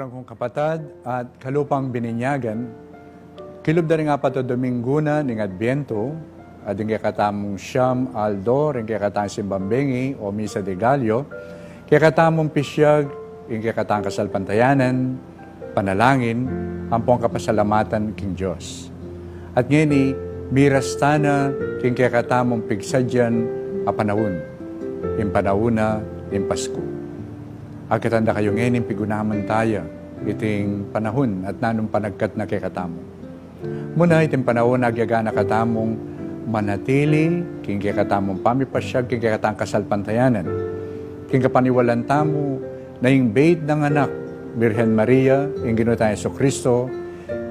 Magulang kong kapatad at kalupang bininyagan, kilub da rin nga pa to Dominguna ning Adbiento, at yung katamong Siyam Aldo, rin katamong Simbambengi o Misa de Gallo, katamong Pisyag, yung katamong Kasalpantayanan, panalangin, ampong kapasalamatan king Diyos. At ngayon, mirastana king katamong pigsadyan a panahon, yung panahuna, yung Pasko. Agkatanda kayo ngayon, pigunaman tayo, iting panahon at nanong panagkat na kekatamo. Muna iting panahon, nagyaga na katamong manatili, king kekatamong pamipasyag, king kekatamong kasalpantayanan, king kapaniwalan tamo, na yung bait ng anak, Birhen Maria, yung ginutang Yesu Kristo,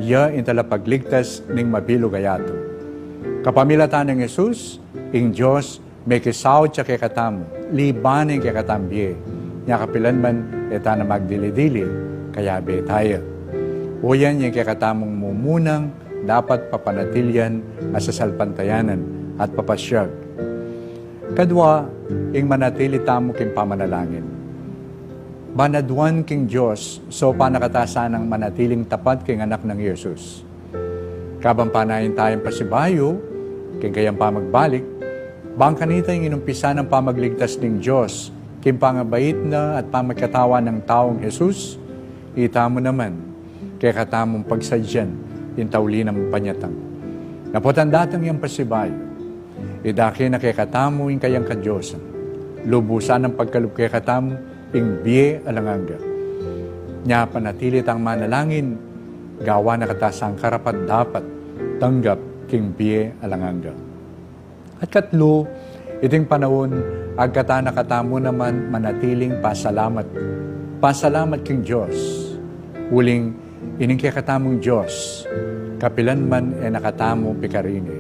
ya intala pagligtas ning mabilog ayato. Kapamilatan ng Jesus, ing Diyos, may kisaw siya kekatamo, libanin kekatambye, niya kapilan man, eta na magdili-dili, kaya be tayo. O yan yung kakatamong mumunang dapat papanatilyan as sa salpantayanan at papasyag. Kadwa, ing manatili tamo king pamanalangin. Banadwan king Diyos, so panakatasan ng manatiling tapat king anak ng Yesus. Kabang panayin tayong pasibayo, king kayang pamagbalik, bang kanita yung inumpisa ng pamagligtas ng Diyos, king pangabait na at pamagkatawa ng taong Jesus, itamo naman, kaya katamong pagsadyan, yung tauli ng panyatang. Naputan datang yung pasibayo, idaki na kaya katamo yung kayang kadyosan, lubusan ng pagkalub kaya katamo, yung biye alanganga. Nya panatilit ang manalangin, gawa na katasang karapat dapat, tanggap king biye alanganga. At katlo, iting panahon, agkata nakatamo naman manatiling pasalamat. Pasalamat king Diyos. Uling ining kakatamong Diyos. Kapilan man nakatamo pikarini.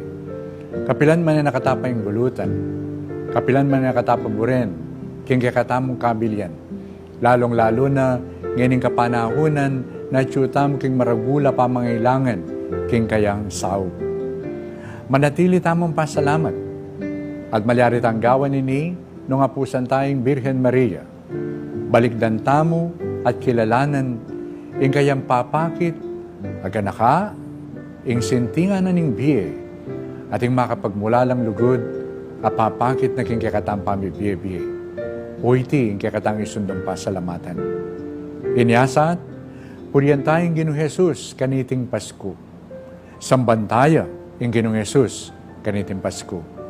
Kapilan man nakatapa yung gulutan. Kapilan man nakatapa buren. King kakatamong kabilyan. Lalong-lalo na ngayon kapanahunan na tiyutam king maragula pamangailangan king kayang sao. Manatili tamong pasalamat. At malyarit ang gawan nini, nung apusan tayong Birhen Maria. Balikdan tamo at kilalanan, ing kayang papakit, aganaka, ing sintingan na ning biye, at ing makapagmula lang lugod, apapakit na king kakatang pamibiye-biye. O iti, ing kakatang isundong pasalamatan. Inyasat, puriyan tayong Ginoong Jesus, kaniting Pasko. Sambantaya, ing Ginoong Jesus, kaniting Pasko.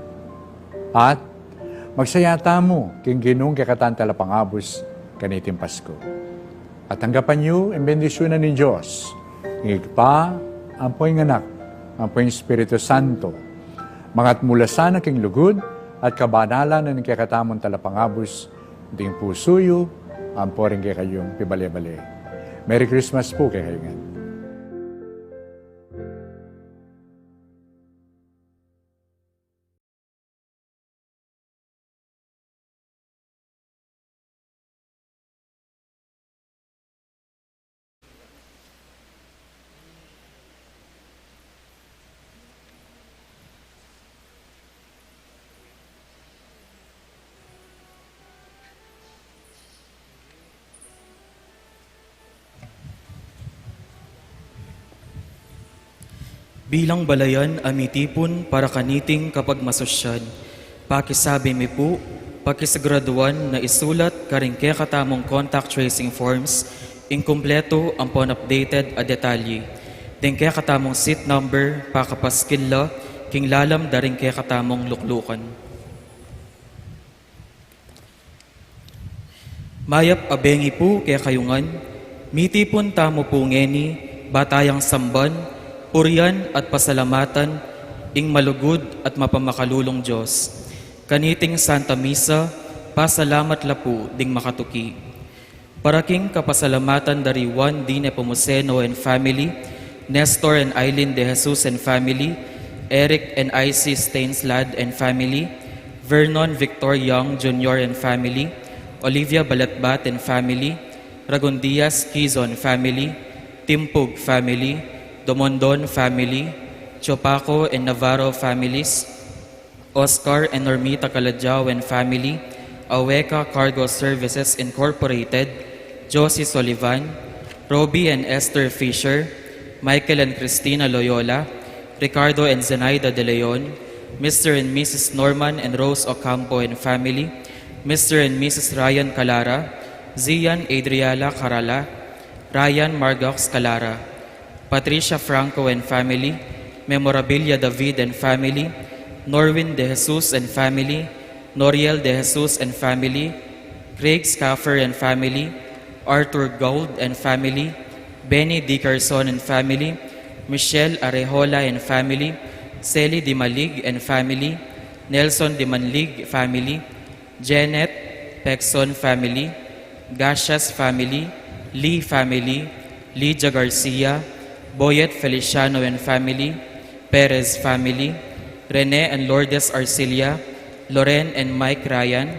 At magsayata mo king Ginoong kakatan talapangabos kaniting Pasko. At tanggapan niyo ang bendisyonan ng Diyos. Ngigpa, ampoy ng anak, ampoy ng Espiritu Santo. Mangat mula sana king lugod at kabanalan ng kakatamon talapangabos ding pusuyo, ampo rin kayong pibale-bale. Merry Christmas po kay kayungan. Bilang balayan, amitipon para kaniting kapag masosyal. Pakisabi mi po, pakisagraduan na isulat karing kaya katamong contact tracing forms, inkumpleto ang pon-updated a detalye. Ding kaya katamong seat number, pakapaskilla, king lalam daring kaya katamong luklukan. Mayap abengi po kaya kayungan, mitipon tamo po ngeni, batayang samban, puriyan at pasalamatan, ing malugod at mapamakalulong Diyos. Kaniting Santa Misa, pasalamat lapu ding makatuki. Paraking kapasalamatan dari Juan D. Nepomuceno and family, Nestor and Eileen de Jesus and family, Eric and I.C. Stainslad and family, Vernon Victor Young Jr. and family, Olivia Balatbat and family, Ragondias Quizon family, Timpug family, Domondon family, Chopaco and Navarro families, Oscar and Normita Calajao and family, Aweka Cargo Services Incorporated, Josie Solivan, Robbie and Esther Fisher, Michael and Christina Loyola, Ricardo and Zenaida De Leon, Mr. and Mrs. Norman and Rose Ocampo and family, Mr. and Mrs. Ryan Calara, Zian Adriala Carala, Ryan Margox Calara, Patricia Franco and family, Memorabilia David and family, Norwin De Jesus and family, Noriel De Jesus and family, Craig Scaffer and family, Arthur Gold and family, Benny Dickerson and family, Michelle Arejola and family, Celi Di Malig and family, Nelson Di Manlig family, Janet Pexon family, Gashas family, Lee family, Lydia Garcia, Boyet Feliciano and family, Perez family, Rene and Lourdes Arcilia, Loren and Mike Ryan,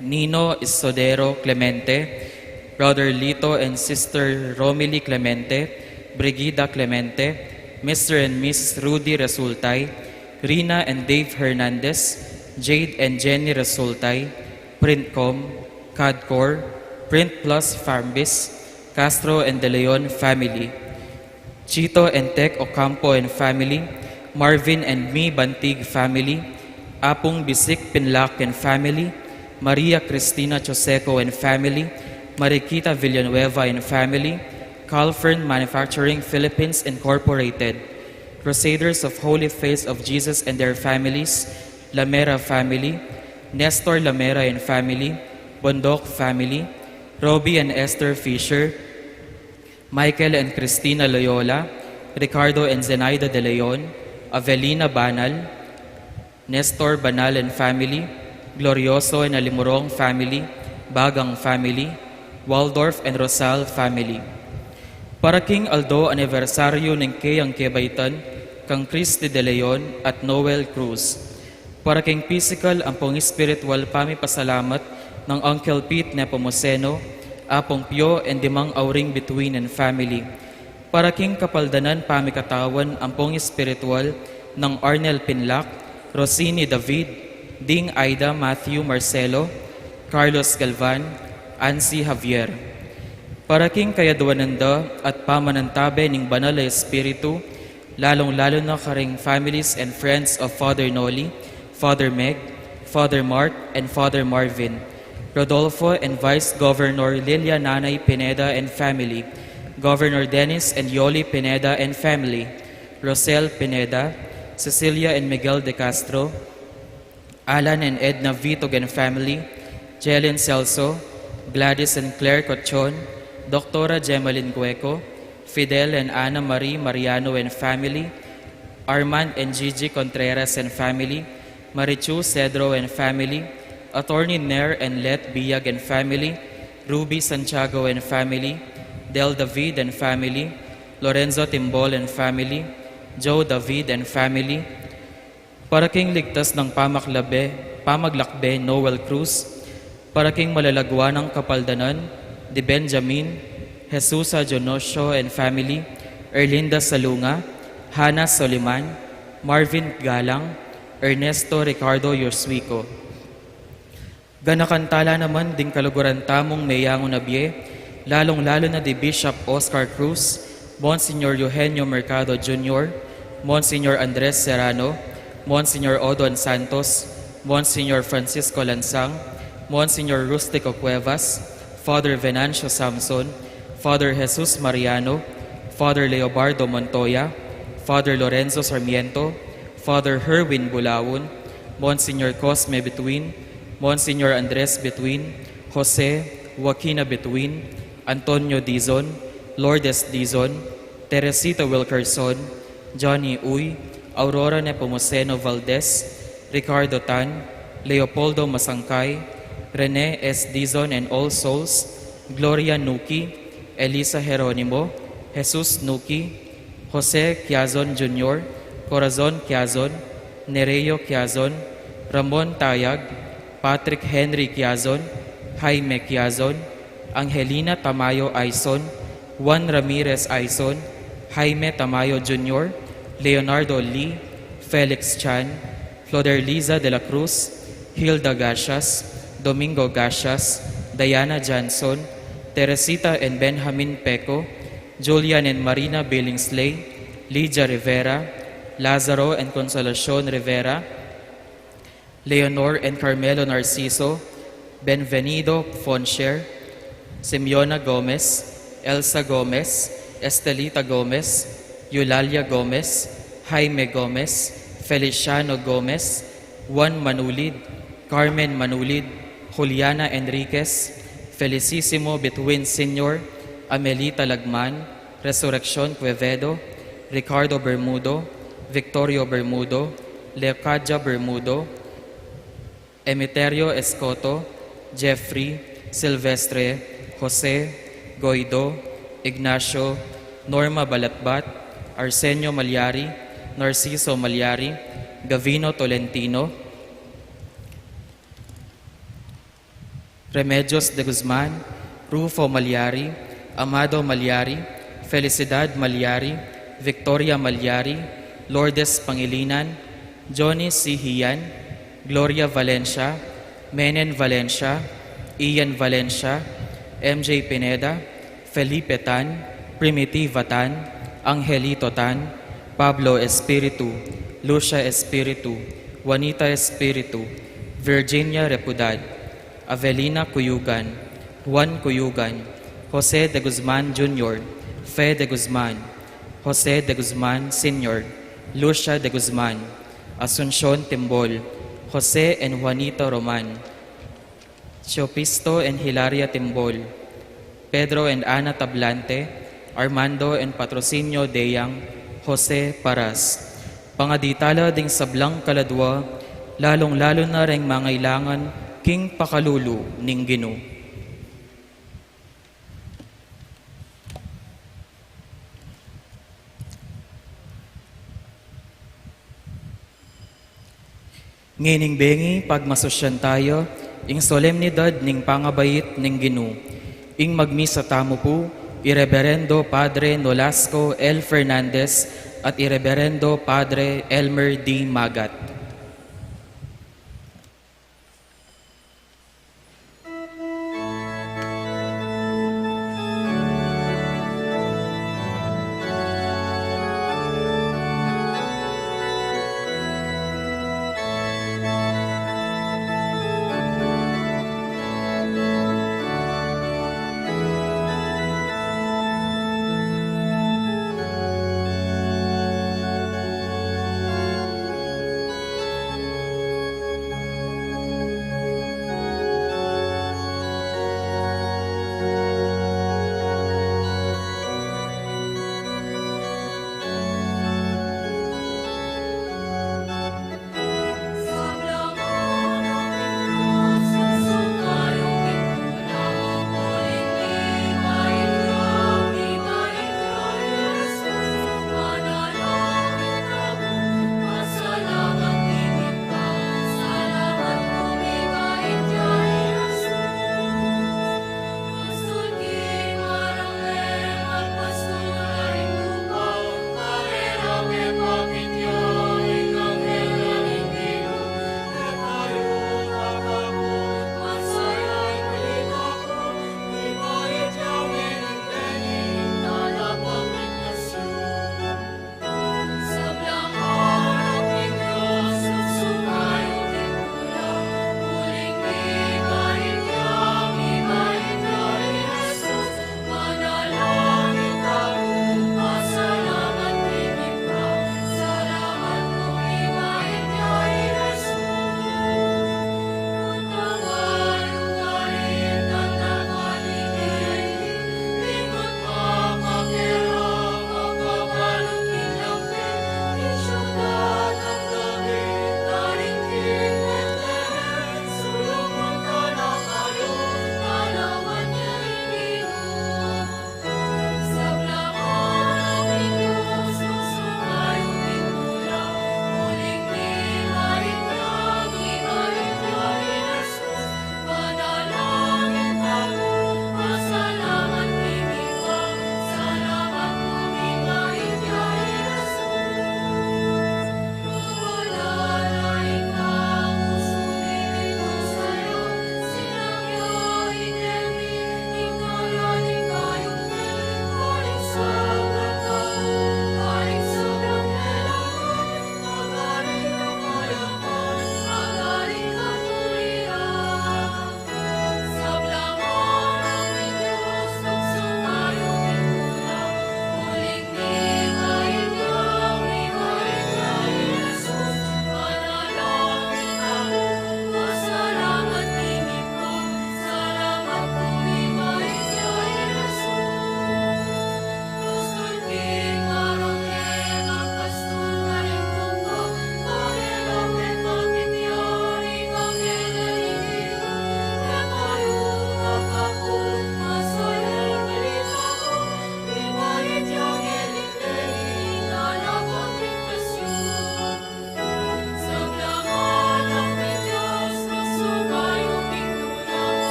Nino Isodero Clemente, Brother Lito and Sister Romily Clemente, Brigida Clemente, Mr. and Mrs. Rudy Resultay, Rina and Dave Hernandez, Jade and Jenny Resultay, Printcom, Cadcor, Print Plus Farmbis, Castro and De Leon family, Chito and Tech Ocampo and family, Marvin and Me Bantig family, Apong Bisik Pinlac and family, Maria Cristina Choseco and family, Mariquita Villanueva and family, Calfern Manufacturing Philippines Incorporated, Crusaders of Holy Face of Jesus and their families, Lamera family, Nestor Lamera and family, Bondok family, Robbie and Esther Fisher, Michael and Christina Loyola, Ricardo and Zenaida De Leon, Avelina Banal, Nestor Banal and family, Glorioso and Alimurong family, Bagang family, Waldorf and Rosal family. Para King Aldo anibersaryo ng Kayang Kebaitan, kang Christy De Leon at Noel Cruz. Para King Physical ang pong spiritual pasalamat ng Uncle Pete Nepomuceno, Apong Pio and Dimang Auring Between and family. Para King Kapaldanan pamikatawan ang pong spiritual ng Arnel Pinlac, Rosini David, Ding Aida Matthew Marcelo, Carlos Galvan, Ansi Javier. Para King Kayaduananda at pamanantabe ning Banal na Espiritu, lalong-lalo na karing families and friends of Father Noli, Father Meg, Father Mark, and Father Marvin, Rodolfo and Vice Governor Lilia Nanay Pineda and family, Governor Dennis and Yoli Pineda and family, Rosel Pineda, Cecilia and Miguel de Castro, Alan and Edna Vitog and family, Jelen Celso, Gladys and Claire Cochon, Doctora Gemaline Cueco, Fidel and Ana Marie Mariano and family, Armand and Gigi Contreras and family, Marichu Cedro and family, Attorney Nair and Let Biag and family, Ruby Santiago and family, Del David and family, Lorenzo Timbol and family, Joe David and family. Para King Ligtas ng Pamaglakbe Noel Cruz, para King Malalagwa ng Kapaldanan, De Benjamin, Jesusa Jonosio and family, Erlinda Salunga, Hannah Soliman, Marvin Galang, Ernesto Ricardo Yorswico. Ganakantala naman ding kaluguran tamong Mayango Nabie, lalong-lalo na di Bishop Oscar Cruz, Monsignor Eugenio Mercado Jr., Monsignor Andres Serrano, Monsignor Odon Santos, Monsignor Francisco Lansang, Monsignor Rustico Cuevas, Father Venancio Samson, Father Jesus Mariano, Father Leobardo Montoya, Father Lorenzo Sarmiento, Father Herwin Bulawon, Monsignor Cosme Between, Monsignor Andres Between, Jose Joaquina Between, Antonio Dizon, Lourdes Dizon, Teresita Wilkerson, Johnny Uy, Aurora Nepomuceno Valdez, Ricardo Tan, Leopoldo Masangkay, Rene S. Dizon and All Souls, Gloria Nuki, Elisa Jeronimo, Jesus Nuki, Jose Quiazon Jr., Corazon Quiazon, Nereo Quiazon, Ramon Tayag, Patrick Henry Quiazon, Jaime Quiazon, Angelina Tamayo Aison, Juan Ramirez Aison, Jaime Tamayo Jr., Leonardo Lee, Felix Chan, Floderliza de la Cruz, Hilda Gashas, Domingo Gashas, Diana Johnson, Teresita and Benjamin Peco, Julian and Marina Billingsley, Lydia Rivera, Lazaro and Consolacion Rivera, Leonor and Carmelo Narciso, Benvenido Foncher, Simeona Gomez, Elsa Gomez, Estelita Gomez, Eulalia Gomez, Jaime Gomez, Feliciano Gomez, Juan Manulid, Carmen Manulid, Juliana Enriquez, Felicissimo Betwin Sr., Amelita Lagman, Resurrección Quevedo, Ricardo Bermudo, Victorio Bermudo, Leocadia Bermudo, Emeterio Escoto, Jeffrey, Silvestre, Jose, Goido, Ignacio, Norma Balatbat, Arsenio Malyari, Narciso Malyari, Gavino Tolentino, Remedios de Guzman, Rufo Malyari, Amado Malyari, Felicidad Malyari, Victoria Malyari, Lourdes Pangilinan, Johnny C. Hian, Gloria Valencia, Menen Valencia, Ian Valencia, MJ Pineda, Felipe Tan, Primitiva Tan, Angelito Tan, Pablo Espiritu, Lucia Espiritu, Juanita Espiritu, Virginia Repudad, Avelina Cuyugan, Juan Cuyugan, Jose de Guzman Jr., Fe de Guzman, Jose de Guzman Sr., Lucia de Guzman, Asuncion Timbol, Jose and Juanita Roman, Siopisto and Hilaria Timbol, Pedro and Ana Tablante, Armando and Patrocinio Deyang, Jose Paras. Pangaditala ding sablang kaladwa, lalong-lalo na ring mangailangan king pakalulu ning Ginoo. Ngining bengi pagmasosyan tayo, ing solemnidad ning pangabayit ning Ginoo. Ing magmisa tamo po, Ireberendo Padre Nolasco L. Fernandez at Ireberendo Padre Elmer D. Magat.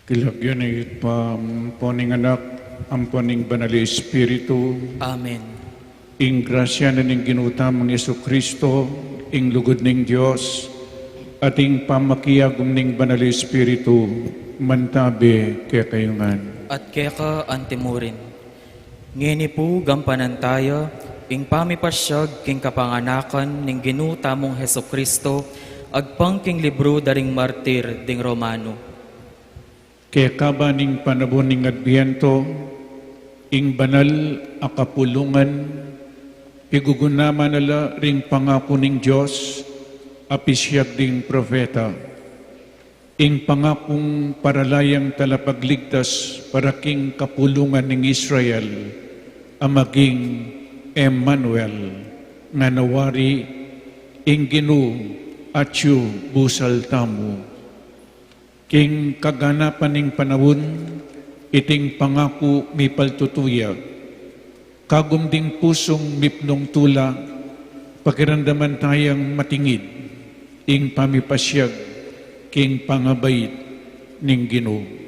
Kilagyan ay poning anak, ang poning banal Espiritu, Amen. ing grasya na ning ginutamang Yesu Kristo, ing lugod ning Diyos, at ing pamakiyagom ning banal Espiritu, mantabi kaya kayungan. At keka antimurin. Ngini po gampanan tayo, ing pamipasyag king kapanganakan ning ginutamong Heso Kristo, agpang king libro daring martir ding Romano. Kaya kaba ning panabon ning Adbiento, ing banal akapulungan, igugunama nala ring pangako ning Diyos, apisyag ding propeta. Ing pangakong paralayang talapagligtas para king kapulungan ning Israel, amaging Emmanuel, nga nawari ing Ginu atyu busal tamu. King kaganapan ning panahon, iting pangako mi paltutuya, kagum ding pusong mipnong tula, pakiramdaman tayang matingid, ing pamipasyag, king pangabayit ning Ginoo.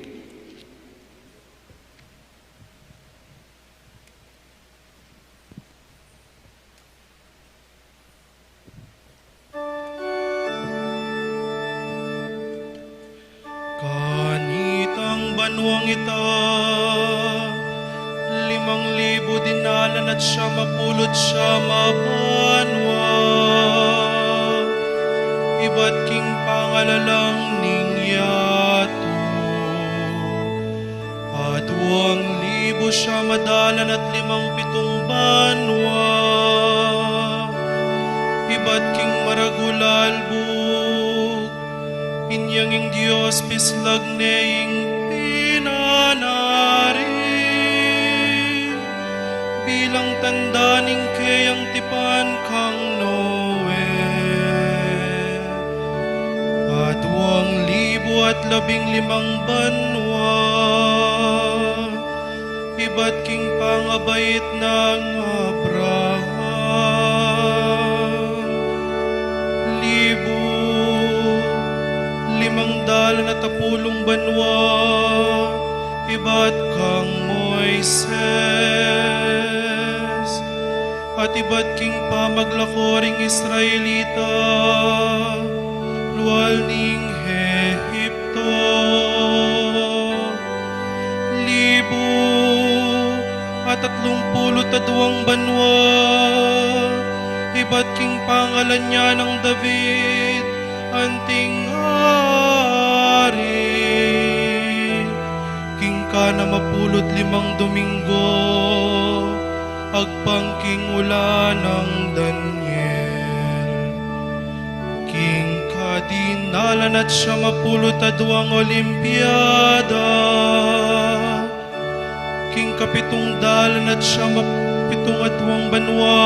Kanitang banwang ita, 5,000 dinalan at 50 banwa. Iba't king pangalalang ninyato, at 2,000 madalan at 57 banwa. Iba't king maragulalbog, inyanging Diyos pislag neing pinanari, bilang tanda ning kayang tipan kang Noe, at 2,015 banwa. Iba't king pangabait ng Abraham, 510 banwa. Iba't kang Moises, at iba't king pamaglakoring Israelita, luwal ning Ehipto, 132 banwa. Iba't king pangalan niya ng David, anting hari, king ka na 15 Domingo, agpangking ula ng Daniel, king kadinalan at 52 Olimpiada, king kapitong dalan at 72 banwa.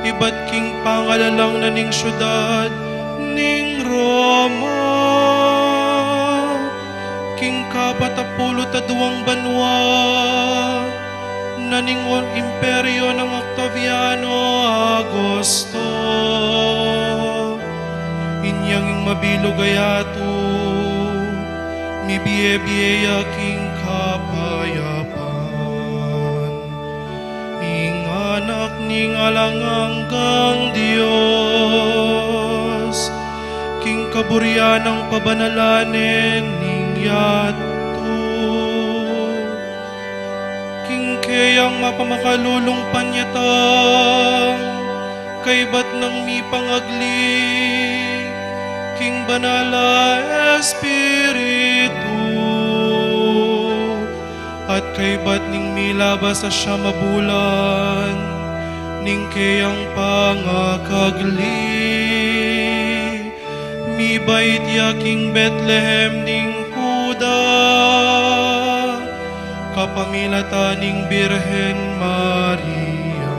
Iba't king pangalalang na ning syudad ning Roma, king 42 banwa, na ning imperyo ng Octaviano Augusto, inyang mabilog ayato, mibiye-biyeya king kapayapan, ing anak ning alanganggang Diyos, king kaburyan ng pabanalanin ning yato, king kayang mapamakalulong panyatang, kay ba't nang mi pangagli, king banala Espiritu, at kay ba't ning milabas sa siya mabulan, ning kayang pangakagli, mi bait yaking Bethlehem ning Huda, kapamilata ning Birhen Maria,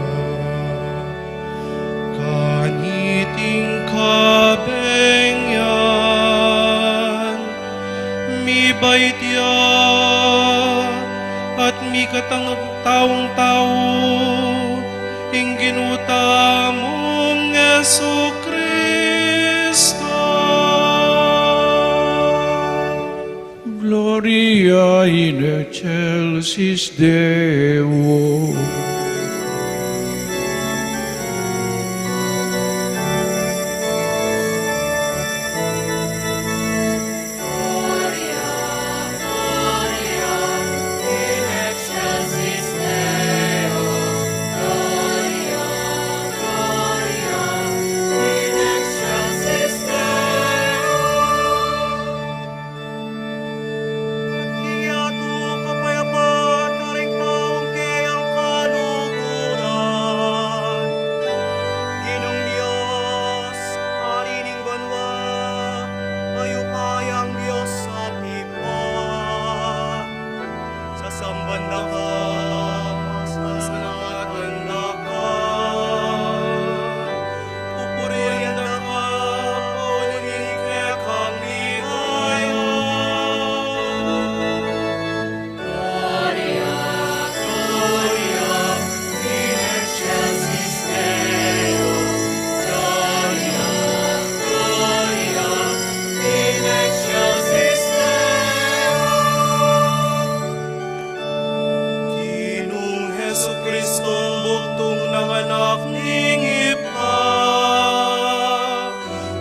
kaniting kabengyan, mi bait ya, at mi katang tawang-tao, ing ginutamong Yesu Kristo. Gloria in excelsis Deo. Kiyato kapayapaan, karigtaong kayang kaluguran. Ginong Diyos, Hari ning banwa, ayupayang Diyos sa tipan. Sa sambanda ka, pasasanatan na ka. Pupurihan na ka, pauling kekang ligaya. Ginong Hesukristo, buktong ng anak ning Ipa.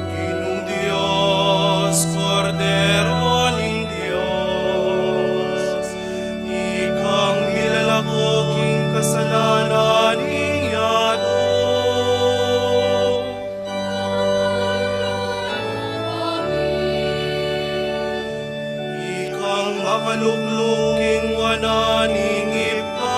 Ginong Diyos, Kordero ning Diyos. Ikang nilalako king kasalanan ning yado. Ikang makalukluking wala ning Ipa.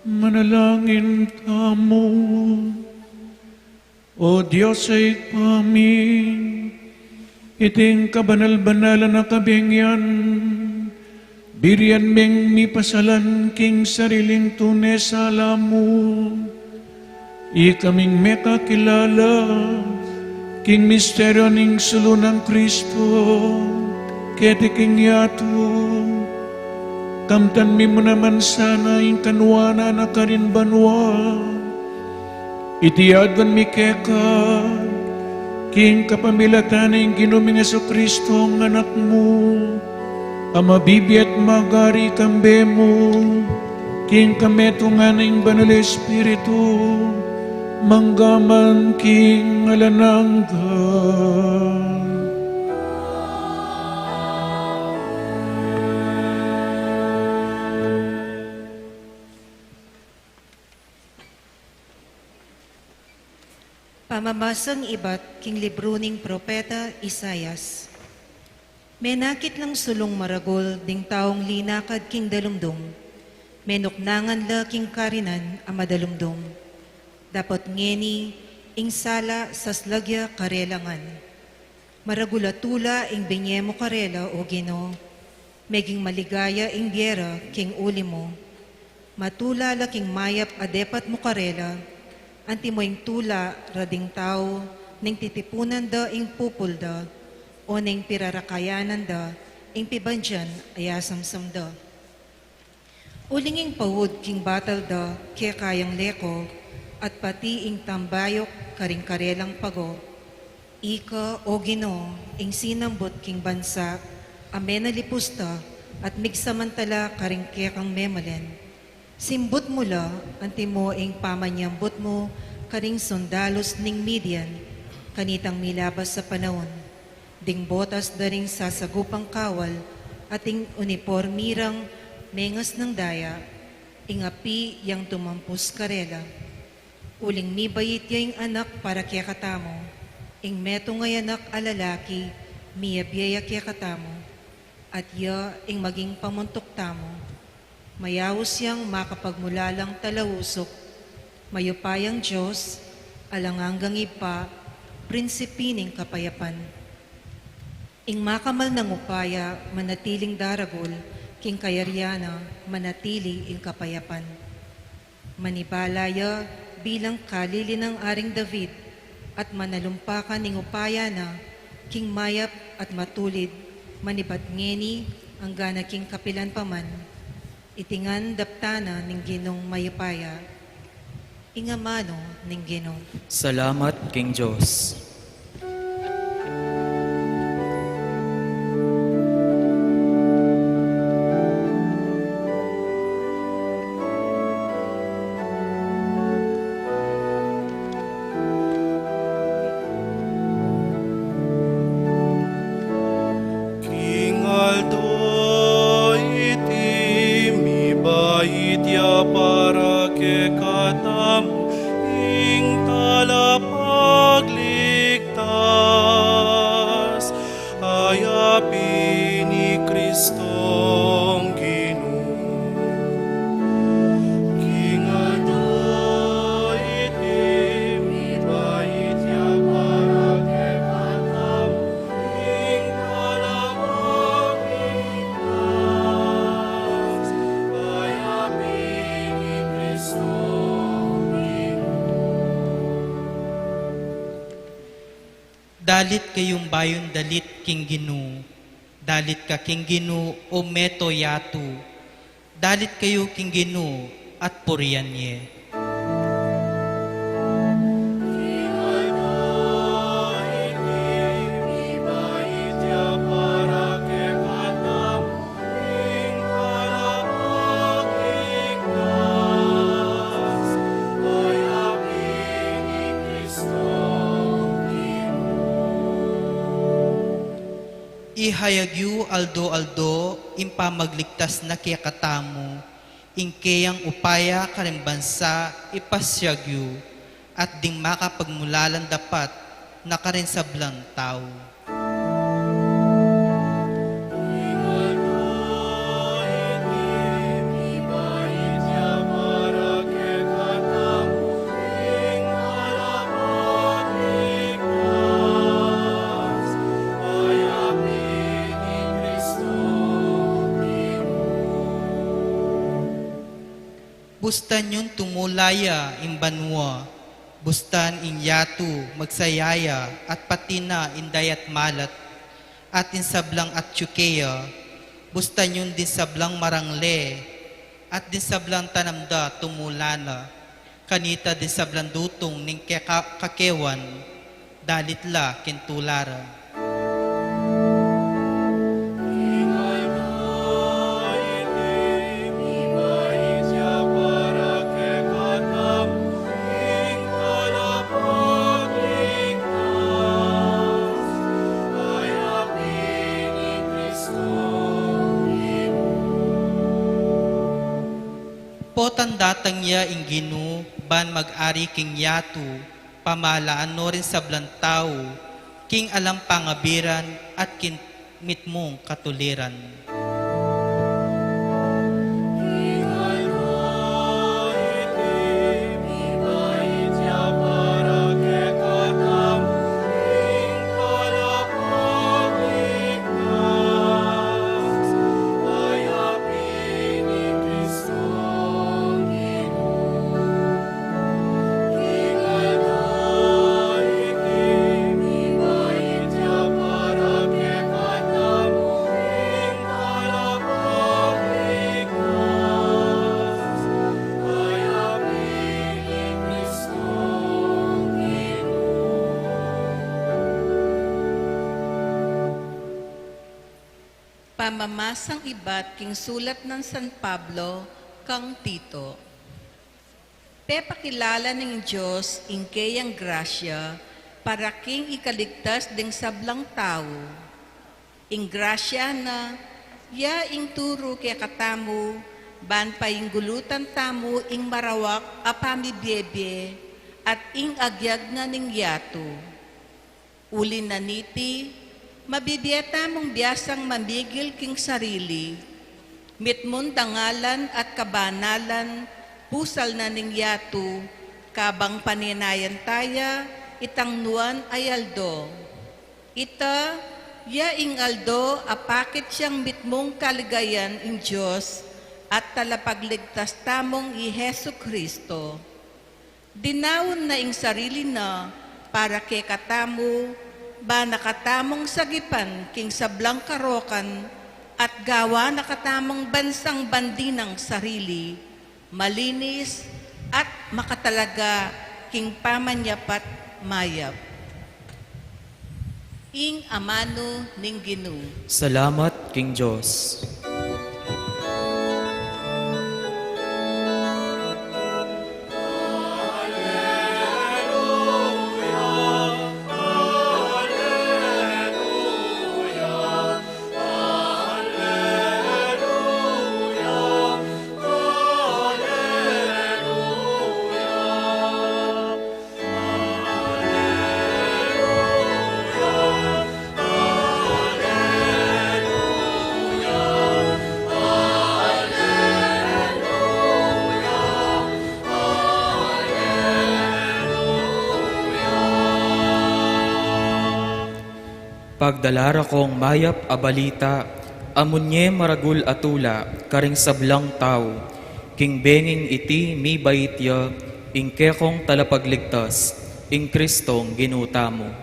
Manalangin kamo, O Diyos ay kami, iting kabanal-banal na kabingyan, birian ming mipasalan king sariling tunes alamu, ikaming mekakilala, king misteryo ning sulo ng Kristo, keti king yato, kamtan mi mo naman sana yung kanwana na karin banwa. Itiadwan mi keka, king kapamilatan ng ginuming Kristo ang anak mo, amabibi at magari kambe mo, king kametungan ng banal Espiritu, manggaman king alananggan. Pamamasang iba't king libro ning propeta Isayas. Menakit lang sulong maragol ding taong linakad king dalumdong. Menuknangan la king karinan ang madalumdong. Dapat ngeni ing sala sa slagya karelangan. Maragulatula ing binyemo karela o Gino. Meging maligaya ing biera king uli mo. Matula la king mayap adepat mo karela. antimoing tula rading tao, ning titipunan da ing pupul da, o ning pirarakayanan da, ing pibandyan ayasamsam da. Ulinging pawud king batal da, kaya kayang leko, at pati ing tambayok karing karelang pago, ika o Ginoo, ing sinambot king bansa, amen na lipusta, at migsamantala karing kekang memalen. Simbot mula, anti mo ing pamanyambot mo, karing sundalos ning Midian, kanitang milabas sa panahon. Ding botas daring sasagupang kawal, ating uniformirang mengas ng daya, ing api yang tumampus karela. Uling mibayit ya ing anak para kaya katamo, ing meto ngay anak alalaki, miyabiyaya kaya katamo, at ya ing maging pamuntok tamo. Mayawos yang makapagmulalang talawusok, mayupayang Diyos, alanganggang ipa, prinsipining kapayapan. Ing makamal ng upaya, manatiling daragol, king kayaryana, manatili ing kapayapan. Manibalaya bilang kalili ng aring David, at manalumpakan ning upaya na, king mayap at matulid, manibat ngeni, ang gana king kapilan paman, itingan daptana ning Ginong mayupaya, ingamano ning Ginoo. Salamat, King Diyos. King Aldo iti mibait ya para ke katam ing talapagligtas ayapi ni Kristong Ginoo. King Aldo iti mibait ya para ke katam ing talapagligtas ayapi ni Kristong Ginoo. Dalit kayong bayon dalit king Ginoo. Dalit ka king Ginoo o meto yatu. Dalit kayo king Ginoo at puriyan ye. King Aldo iti mibait ya para ke katam ing talapagligtas ayapi ni Kristong Ginoo. Ihayagyu aldo impamagligtas na kaya katamo, ingkeyang upaya karimbansa ipasyagyu, at ding makapagmulalan dapat na karin sa blang tao. King Aldo iti mibait ya para ke katam ing talapagligtas ayapi ni Kristong Ginoo. Bustan yun tumulaya imbanwa, bustan inyatu magsayaya at patina indayat malat, at insablang at tsukeya, bustan yun din sablang marangle, at din sablang tanamda tumulana, kanita din sablang dutong ning kakewan, dalitla kintulara. King Aldo iti mibait ya para ke katam ing talapagligtas ayapi ni Kristong Ginoo. Potan datang ya ing Ginoo, ban mag-ari king yatu, pamalaan no rin sa tao, king alam pangabiran at kin mitmong katuliran. King Aldo iti mibait ya para ke katam ing talapagligtas ayapi ni Kristong Ginoo. King pamamasang iba't king sulat ng San Pablo kang Tito. Pepakilala ng Diyos ingkayang grasya para king ikaligtas ding sablang tao. Ing grasya na ya ing turo kaya katamu ban pa ing gulutan tamu ing marawak apami biebe at ing agyag na ning yato. Uli na niti, mabibiyeta mong biyasang mamigil king sarili, mitmon dangalan at kabanalan, pusal na ning yato, kabang paninayan taya, itang nuan ay aldo. Ita, ya ing aldo, apakit siyang mitmong kaligayan in Diyos, at talapagligtas tamong i Hesu Kristo. Dinawon na ing sarili na, para kay katamu, ba nakatamong sagipan king sablang karokan at gawa nakatamong bansang bandinang sarili, malinis at makatalaga king pamanyapat mayap. Ing amano ning Ginoo. Salamat, King Diyos. Pagdalara kong mayap a balita, amunye maragul atula, karing sablang tao, king benging iti mi baitya, ing kekong talapagligtas, ing Kristong ginutamo.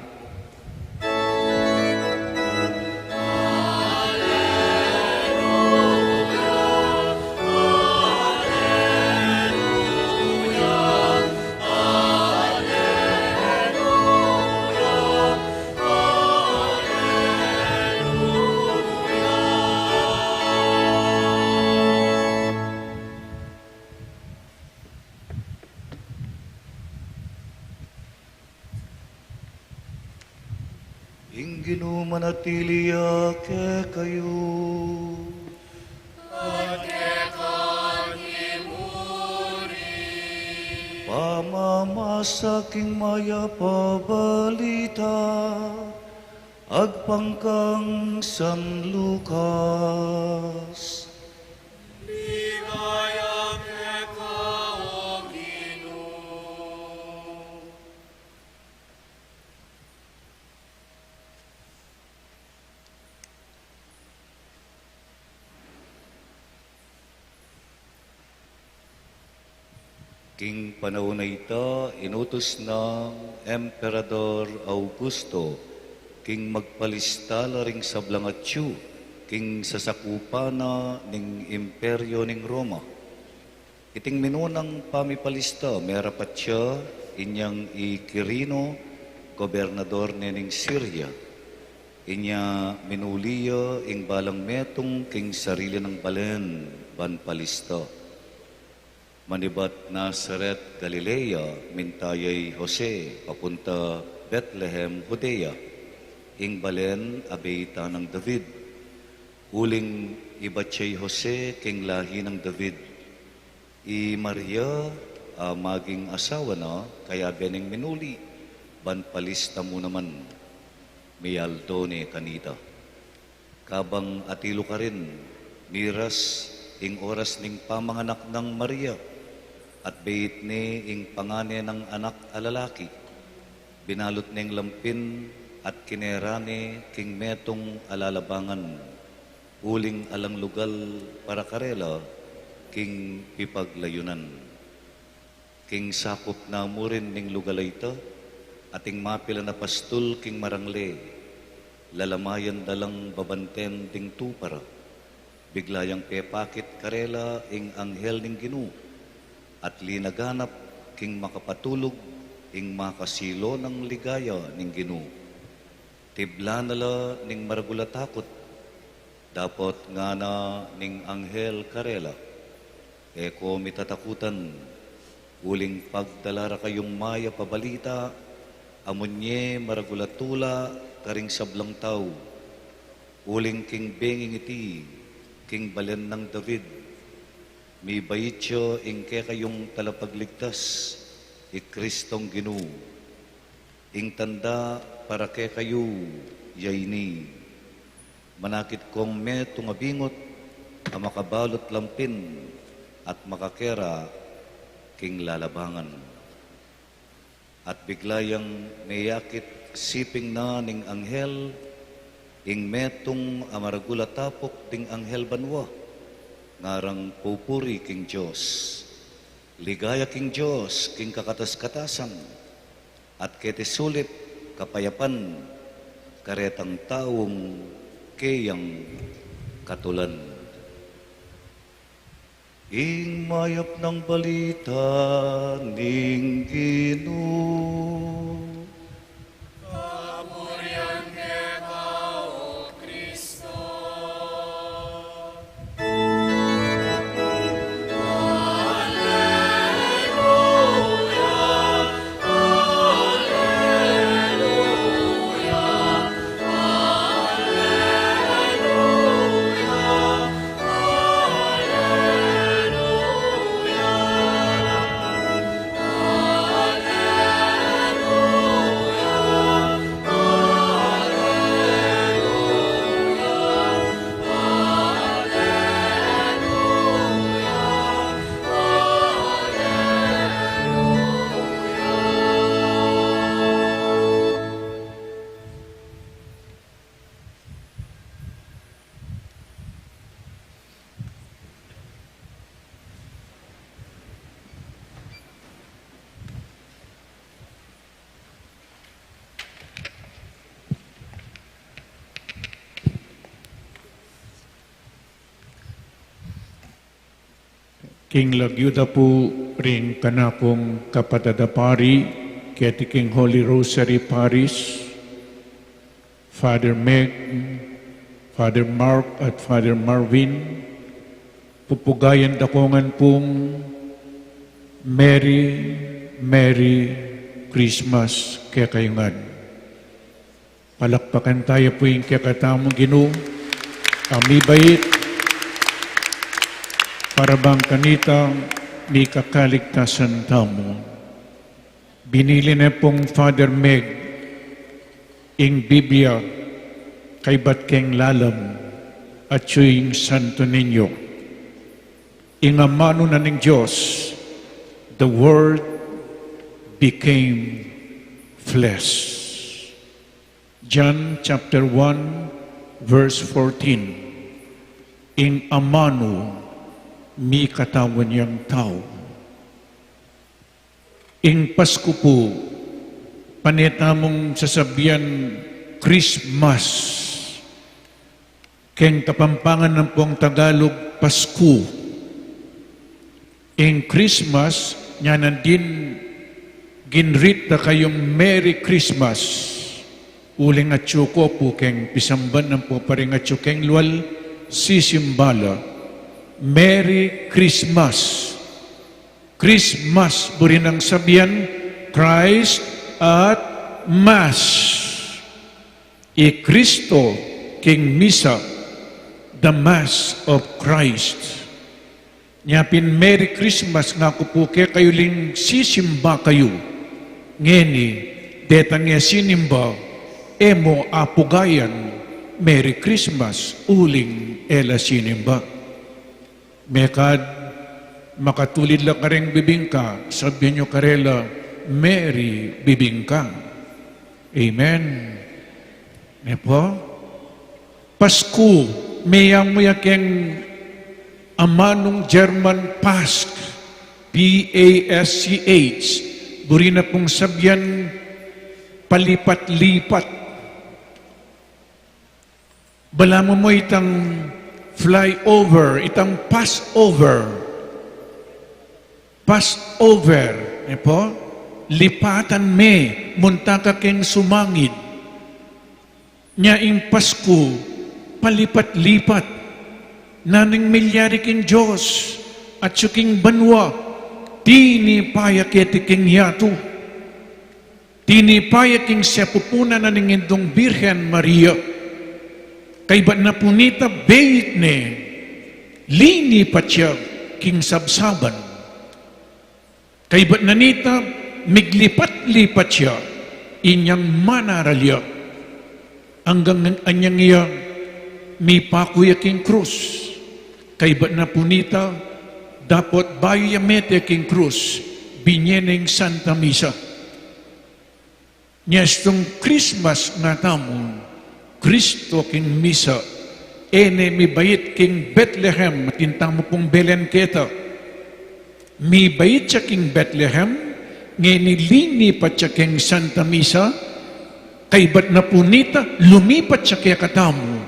Ing Ginoo manatiliya ke kayo. Pamamasaking maya pabalita, agpangkang San Lucas. King panahon na ito, inutos ng Emperador Augusto, king magpalistala ring sablangatyu, king sasakupana ning imperyo ning Roma. Iting minunang pamipalista, merapat siya, inyang ikirino, gobernador ning Syria. Inya minuliya, ing balang metong, king sarili ng balen, ban palista. Manibat Nazaret, Galilea, mintayay Jose, papunta Bethlehem, Judea. Ing balen, abeita ng David. Huling ibatsay Jose, king lahi ng David. I Maria, maging asawa na, kaya bening minuli. Banpalista mo naman, miyaldo ni kanita. Kabang atilo ka rin, miras, ing oras ning pamanganak ng Maria. At bait ni ing pangane ng anak alalaki, binalot ning lampin at kinerani king metong alalabangan, uling alang lugal para karela, king pipaglayunan. King sakop na mo rin ning lugalay ito, ating mapila na pastol king marangle, lalamayan dalang babanten ding tupara, biglayang pepakit karela ing anghel ning Ginoo, at linaganap king makapatulog ing makasilo ng ligaya ning Ginoo. Tibla nala ning maragulatakot, Dapat nga na ning Anghel Karela, eko mitatakutan, uling pagdalara kayong maya pabalita, amunye maragulatula karing sablang tao, uling king benging iti, king balen ng David, mi bayityo ingke kayong talapagligtas, Kristong Ginoo, ing tanda para ke kayo, yayni. Manakit kong me tungabingot, ang makabalot lampin, at makakera king lalabangan. At biglayang mayakit siping na ning anghel, ing metong amargulatapok ting anghel banwa, ngarang pupuri king Diyos. Ligaya king Diyos, king kakatas-katasan, at ketisulit kapayapan, karetang taong kayang katulan. Ing mayap ng balita ning Ginoo. King Lagyuda po rin kanakong kapatadapari, keti King Holy Rosary Parish, Father Meg, Father Mark at Father Marvin, pupugayan dakongan pong Merry, Merry Christmas kaya kayungan. Palakpakan tayo po yung kakatamong Ginoo, kami bait, para bang kanita ni kakaligtasan tamo. Binili na pong Father Meg ing Biblia kay Batkeng Lalam at siyang Santo Niño. Ing amano na ng Diyos, the Word became flesh. John chapter 1 verse 14. Ing amano mi katawan niyang tao. Ing Pasko po, panitamong sasabihan Christmas. Keng kapampangan ng pong Tagalog, Pasko. Ing Christmas, niya din ginrita kayong Merry Christmas. Uling at ko po keng pisamban ng po paring at keng luwal sisimbala. Merry Christmas. Christmas, burin ang sabihan, Christ at Mass. Kristo, King Misa, the Mass of Christ. Nyapin Merry Christmas nga ko po kayo ling sisimba kayo. Ngeni, detang nga sinimba, emo apugayan, Merry Christmas, uling ela sinimba. Mekad, makatulid lang ka rin bibingka, sabihin nyo karela, Mary bibingka. Amen. Mepo? Pasko, mayang muyakeng amanong German Pasch, P-A-S-C-H, buri na pong sabyan, palipat-lipat. Bala mo itang flyover, itang Passover. Passover, po? Lipatan me, munta ka keng sumangid. Nya ing Pasko, palipat-lipat, naning milyari king Diyos, at suking banwa, tinipaya kiti king yatu, tinipaya king sepupuna na ning indong Birhen Maria, kay ba na punita beit ne, lini pa siya king sabsaban, kay ba nanita miglipat-lipat siya, inyang manaralya, hanggang anyang iya, mi pakuya king krus, kay ba na punita, dapat bayo yamete king krus, binyeneng Santa Misa. Nyestong Christmas nga tamon, Kristo king Misa, ene mi bayit king Bethlehem, tintamo pong Belen keta. Mi bayit siya king Bethlehem, nilini pa siya king Santa Misa, kay ba't na punita, lumipat siya kaya katamo.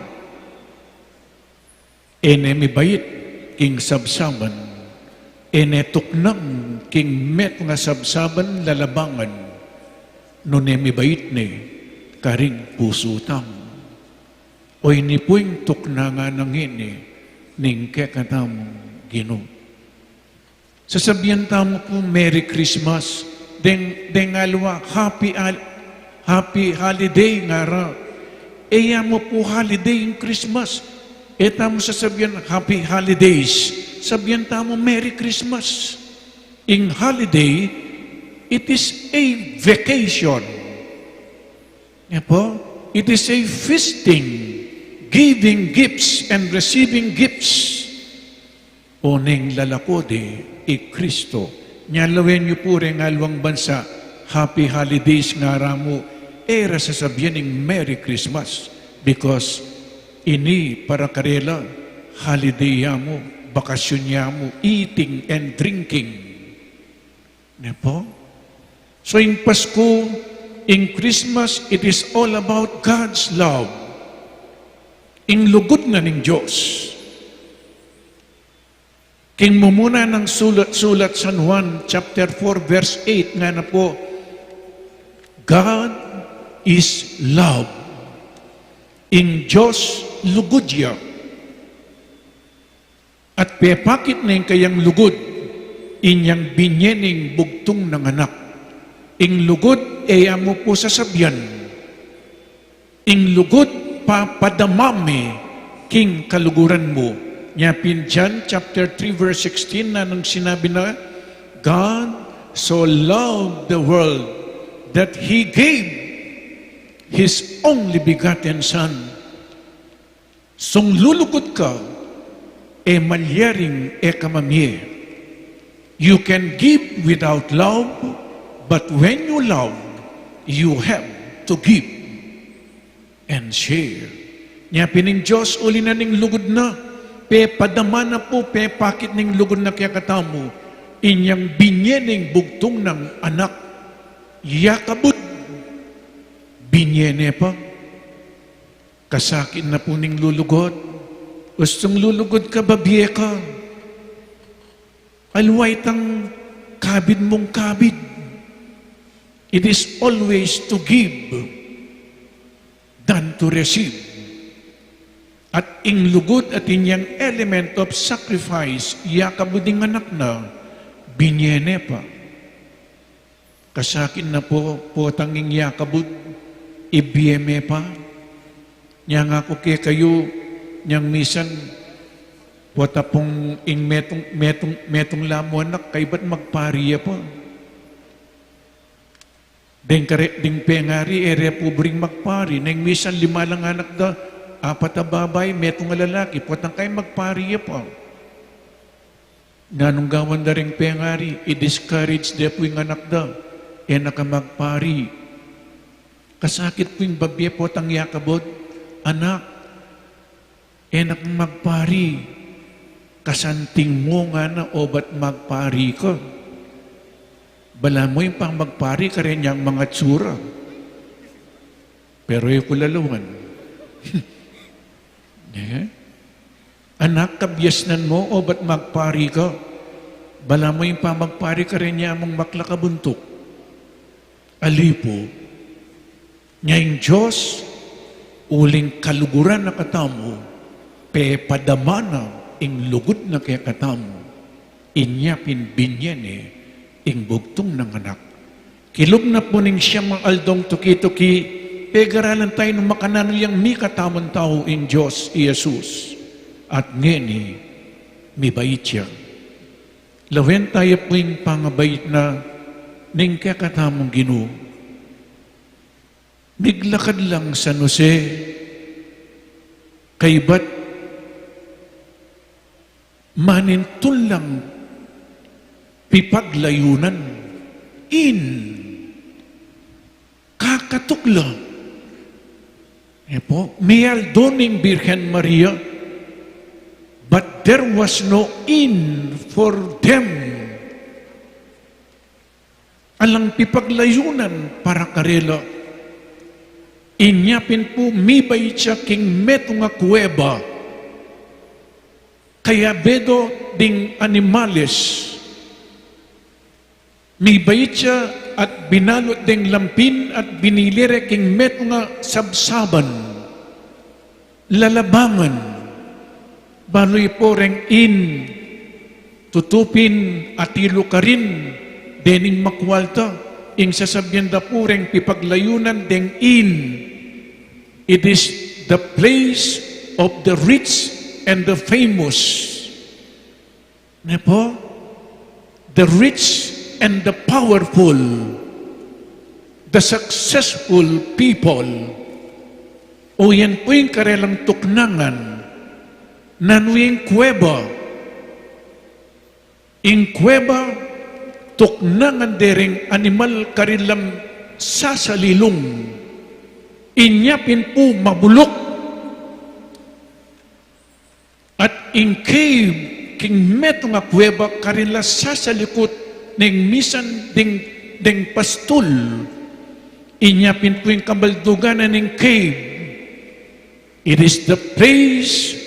Ene mi bayit king sabsaban, ene tuknang king met nga sabsaban lalabangan, nune mi bayit ni karing puso tam. Oy ni puing tukna nga nang ini, ning kekatamong Ginoo. Sasabihan tamo po, Merry Christmas, deng alwa, Happy holiday nga ra. Eya mo po holiday yung Christmas. Eta mo sasabihan, Happy holidays. Sabihan tamo, Merry Christmas. In holiday, it is a vacation. Yan po? It is a feasting, giving gifts and receiving gifts. O ning lalakode, Kristo. Nyalawin niyo po rin alwang bansa, Happy holidays nga ramo, era sasabihan ng Merry Christmas, because ini para karela, holiday mo, bakasyon mo, eating and drinking. Ano po? So in Pasko, in Christmas, it is all about God's love. In lugod na ng Diyos. King mumuna ng sulat San Juan, chapter 4, verse 8, nga na po, God is love. In Diyos, lugod siya. At pepakit na yung kayang lugod, inyang binyening bugtong ng anak. In lugod, eya mo po sasabihan. In lugod, papadamami, king kaluguran mo. Nyapin John chapter 3, verse 16, na nang sinabi na, God so loved the world that He gave His only begotten Son. Sung lulukod ka, malyaring kamamye. You can give without love, but when you love, you have to give and share. Nyapin ng Diyos, uli na ning lugod na, padama na po, pakit ning lugod na kaya katamo, inyang binyening bugtong ng anak, yakabud, binyene pa, kasakin na po ning lulugod, gustong lulugod ka, babiye ka, alway tang kabid mong kabid. It is always to give than to receive. At inglugod at inyang element of sacrifice, yakabuding anak na, binyene pa. Kasakin na po, tanging yakabud, ibiyeme pa. Nya nga ko kaya kayo, nyang misan, pota pong ing metong lamo anak, kay ba't magpariya pa? Ding pengari, repubring magpari, nang misan 5 lang anak da, 4 na babay, metong lalaki, potang kayo magpariya pa. Nanong gawan na rin pengari, i-discourage de po yung anak da, nakamagpari. Kasakit po yung babye, potang yakabod, anak, nakamagpari. Kasanting mo nga na, o ba't magpari ka? Bala mo yung pang magpari ka rin yung mga tsura. Pero yung kulalawan. Anak, kabyasnan mo, o ba't magpari ka? Bala mo yung pamagpari ka rin niya mong maklakabuntok. Alipo, niya yung Diyos, uling kaluguran na katamu, pe padamana ing lugod na kaya katamu, inyapin binyene ing bugtong ng anak. Kilog na po ning siya mga aldong tuki-tuki, pegaralan tayo ng makanan yang mi katamang tao ing Diyos, Jesus. At ngeni, mi bait siya. Lawen tayo po yung pangabait na ning kakatamong Ginoo. Miglakad lang sa Jose, kay ba't manintun lang pipaglayunan in kakatukla. Po, mayal doning Birhen Maria, but there was no in for them. Alang pipaglayunan para karela. Inyapin po mibay siya king meto nga kuweba. Kaya bedo ding animales. Mibay siya at binalot ding lampin at binilire king meto nga sabsaban. Lalabangan. Baloy po reng in. Tutupin at ilo ka rin. Dening makwalta. Ing sasabyan da po reng pipaglayunan deng in. It is the place of the rich and the famous. Ne po? The rich and the powerful. The successful people. O yan po yung karelang tuknangan. Nanuing kuweba. Ing kuweba, tuknangan dereng animal karilam sasalilong. Inyapin po mabulok. At in cave, king meto nga kuweba karila sasalikot ning misan ding pastul. Inyapin po yung kabalduganan ng cave. It is the place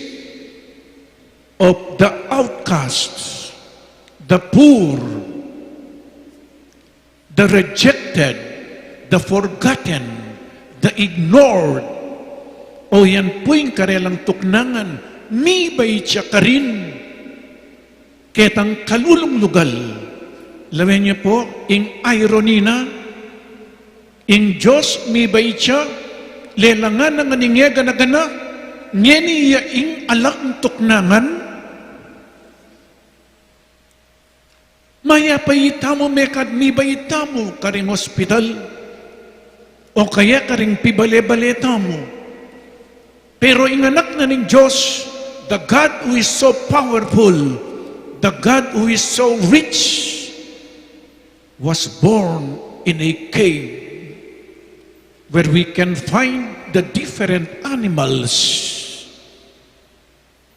of the outcasts, the poor, the rejected, the forgotten, the ignored. O yan po yung karelang tuknangan, mibay siya ka rin. Ketang kalulong lugal. Lawen niyo po, ing irony na, ing Diyos mibay siya, lelangan ng aningega na gana, ngeni ing alak tuknangan, maya payitamo mekad mibayitamo karing hospital o kaya karing pibale-baleta mo. Pero inganak na ning Diyos, the God who is so powerful, the God who is so rich, was born in a cave where we can find the different animals.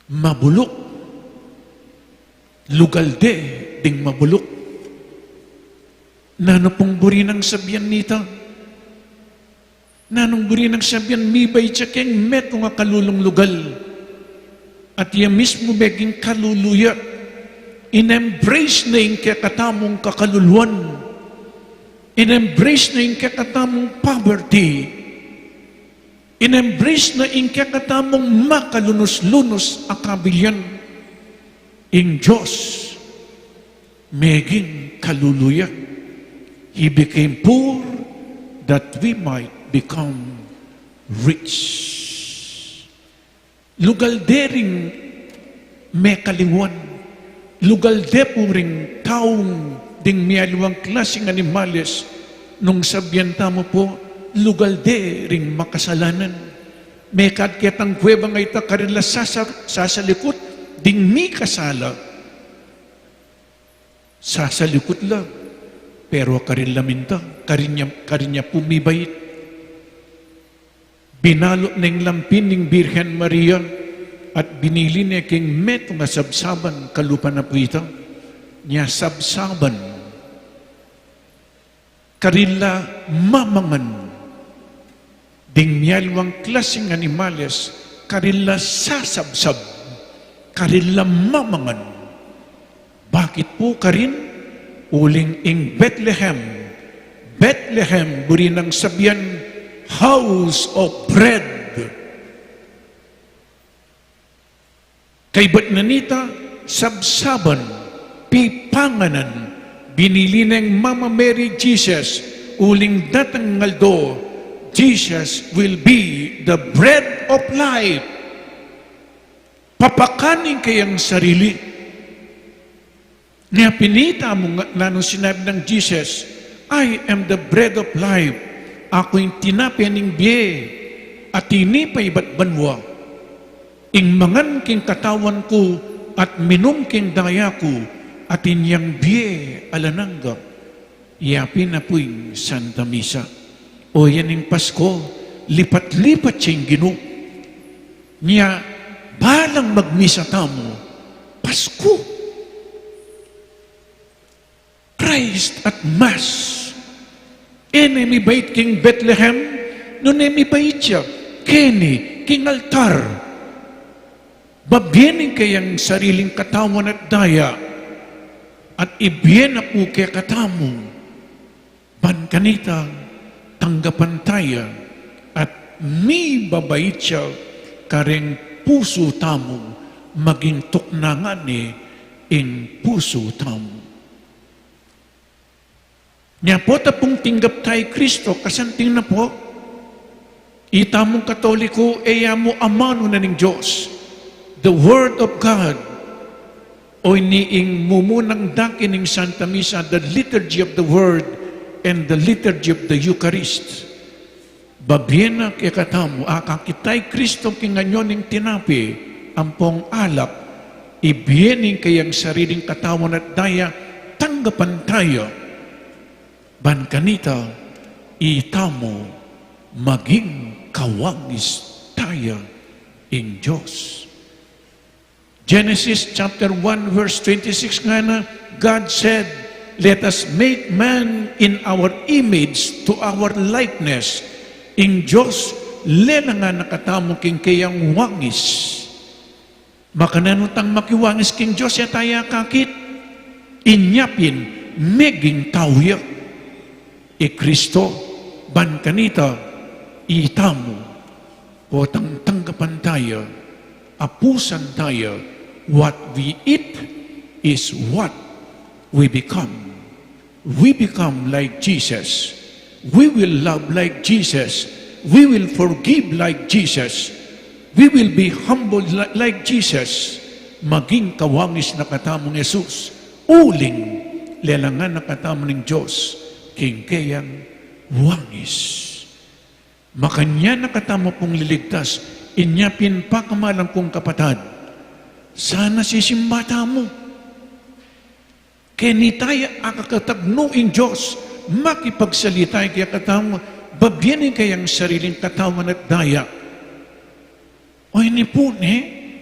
Mabulok, lugalde, ding mabulok. Nano pong buri ng sabyan nita? Nanong buri ng sabyan, mibay siya keng meto nga kalulong lugal. At iya mismo beging kaluluya. In-embrace na yung kakatamong kakaluluan. In-embrace na yung kakatamong poverty. In-embrace na yung kakatamong makalunos-lunos akabilyan. In Diyos, meging kaluluya. He became poor that we might become rich. Lugaldering may kaliwan. Lugalde po ring taong ding miyaluang klaseng animales nung sabyanta mo po, lugalde ring makasalanan. May kadketang kuweba nga ita karila sasalikot ding mi kasala. Sasalikot lang. Pero karila minta, karinya pumibait. Binalot ng lampin ng Birhen Maria at binili niya king meto nga sabsaban kalupa na po ito. Niya sabsaban. Karila mamangan. Ding niyalwang klaseng animales, karila sasabsab. Karila mamangan. Bakit po karin? Uling ing Bethlehem. Bethlehem, buri ng sabyan, house of bread. Kay ba't nanita, sabsaban, pipanganan, binili ng Mama Mary Jesus, uling datang ngaldo, Jesus will be the bread of life. Papakanin kayang sarili. Nga pinita mo nga nung sinabi ng Jesus, I am the bread of life. Ako yung tinapay ng biye at tinipay ba't banwa. Ing mangan king katawan ko at minum king daya ko at inyang biye alanangga. Yapin na po'y Santa Misa. O yan yung Pasko, lipat-lipat siyang ginu. Niya, balang magmisa tamo, Pasko. Christ at Mass. Enemy bait King Bethlehem, nunemi bait siya, Keni, King Altar. Babyenin kayang sariling katawan at daya, at ibyen na po kaya katamong, ban kanita, tanggapan tayo, at mi babait siya, kareng puso tamong, maging tuknangan ni in puso tamong. Nya po tapong tinggap tayo Kristo, kasanting na po, itamong Katoliko, mo amano na ng Diyos, the Word of God, o iniing mumunang dakin ng Santa Misa, the liturgy of the Word, and the liturgy of the Eucharist. Babyena kaya katamo, akakitay Kristo kinganyon ng tinapi, ampong alap, ibyening kayang sariling katawan at daya, tanggapan tayo, ban kanita, itamo, maging kawangis tayo in Diyos. Genesis chapter 1 verse 26 nga na, God said, let us make man in our image to our likeness. In Diyos, lela nga nakatamo king kayang wangis. Makananutang makiwangis king Diyos ya taya kakit, inyapin, meging tawya. Kristo, ban kanita, itamo, o tanggapan tayo, apusan tayo, what we eat is what we become. We become like Jesus. We will love like Jesus. We will forgive like Jesus. We will be humble like Jesus. Maging kawangis na katamong Jesus. Uling, lelangan na katamong ng Diyos. Kingkayang wangis. Makanya nakatamo pong liligtas, inyapin pa kamalang kong kapatad. Sana sisimbata mo. Kenitaya akakatagnuing Diyos, makipagsalitay kaya katamo, babyanin kayang sariling katawan at daya. Oy ni Pune,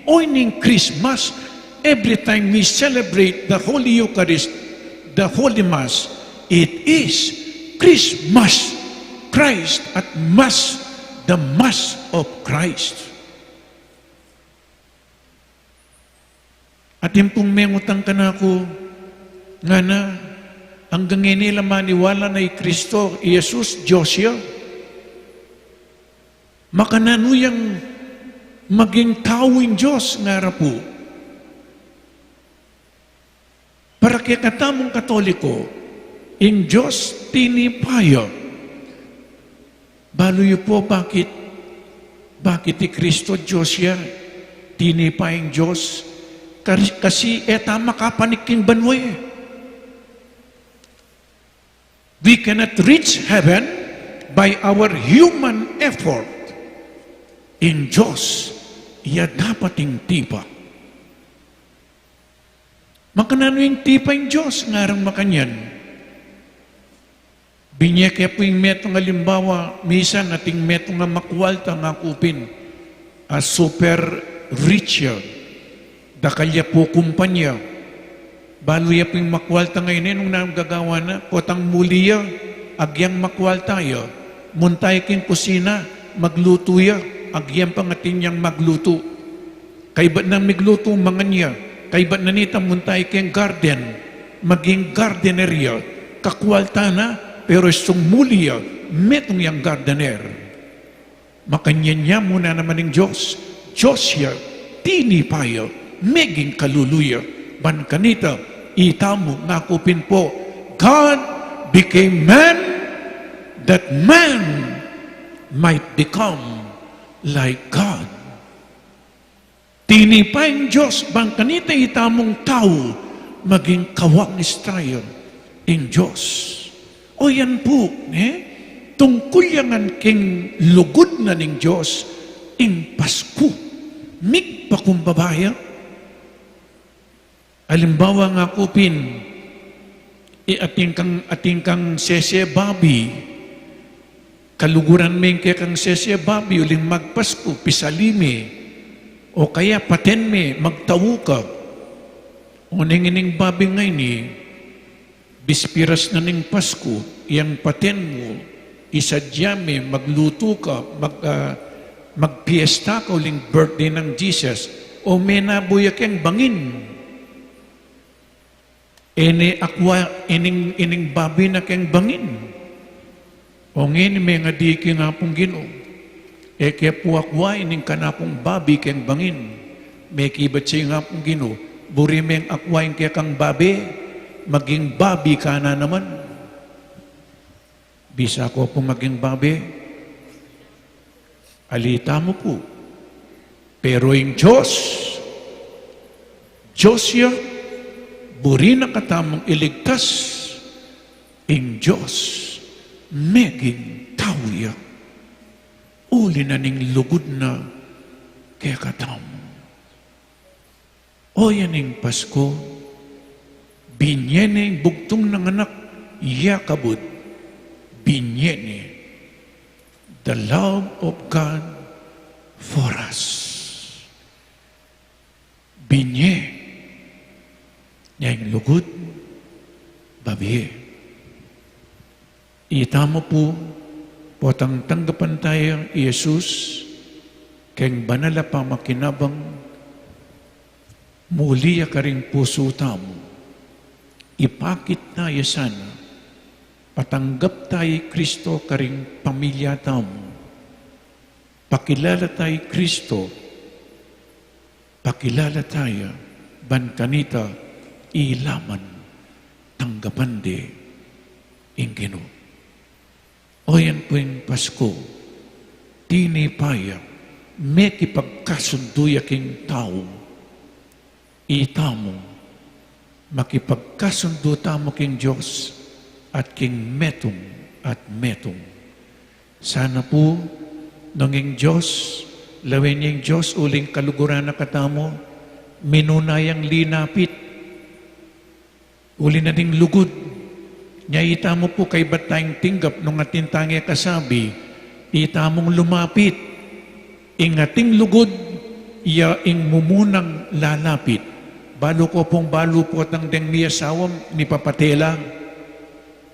oy ning Christmas, every time we celebrate the Holy Eucharist, the Holy Mass, it is Christmas, Christ at Mass, the Mass of Christ. At yung pong mengutang ka na ako, nga na, hanggang nila maniwala na Kristo, Jesus, Josya, makananuyang maging tawing Diyos nga rapo. Para kaya katamong Katoliko, in Diyos tinipayo. Baloy po, bakit Kristo Diyos yan? Tinipayang Diyos. Kasi eta makapaniking banway. We cannot reach heaven by our human effort. In Diyos, iya dapating tipa. Makanano yung tipa yung Diyos, ngarang makanyan. Binyeke po yung meto nga limbawa, misan ating meto nga makwalta nga kupin, a super rich yan. Dakalya po kumpanya. Baluya po yung makwalta ngayon, nung nagagawa na, potang muliya, agyang makwalta ya, muntay king kusina, magluto ya, agyang pangatin niyang magluto. Kaibat nang migluto mga niya, kaibat na nita muntay king garden, maging gardener ya, kakwalta na, pero isang muliya, metong yang gardener. Makanyan niya muna naman ng Diyos. Diyos ya, tinipayo, meging kaluluya. Ban kanita, itamo nga kupin po, God became man that man might become like God. Tinipay Diyos, bang kanita itamong tao, maging kawang Israel in Diyos. O yan po, tungkol yan king lugod na ning Diyos, in Pasko, mig pa kung babaya. Alimbawa nga kupin, ating kang sese babi, kaluguran men kaya kang sese babi, uling magpasko, pisalime, o kaya paten me, magtawo ka. O nangining babi ngay ni, bispiras na ning Pasko, yang paten mo, isadya me, magluto ka, magpiesta ka uling birthday ng Jesus, o may nabuyak yung bangin. Ining babi na keng bangin. O ngayon may nga di nga pong Ginoo. Kaya puwakwa ining kanapong babi keng bangin. May kibat siya nga pong Ginoo. Buri meng akwain kaya kang babi, maging babi ka na naman. Bisa ko po maging babi. Alita mo po. Pero yung Diyos siya, buri na katamong iligtas, yung Diyos, meging tao ya. Uli na ning lugod na kaya katamo. O yan yung Pasko, binyene yung bugtong ng anak, yakabot, binyene, the love of God for us. Binye, niya yung lugod, babi. Itamo po, potang tanggapan tayo Yesus, keng banala pa makinabang, muli ka rin puso tamo. Ipakit tayo sana, patanggap tayo Kristo ka rin pamilya tamo. Pakilala tayo Kristo, pakilala tayo, ban kanita, ilaman, tanggapan de, ingino. O yan po yung Pasko, tinipaya, may kipagkasunduya king tao, itamo, makipagkasundo tamo king Diyos, at king metong at metong. Sana po, nanging Diyos, lawin niyang Diyos, uling kaluguran na katamo, minunayang linapit, uli na ding lugod, nya itamo po kay batayang tinggap nung ating tangi kasabi, itamong lumapit, ingating lugod, iya ing mumunang lalapit. Balo ko pong balo po at ang deng mi asawam ni papatela,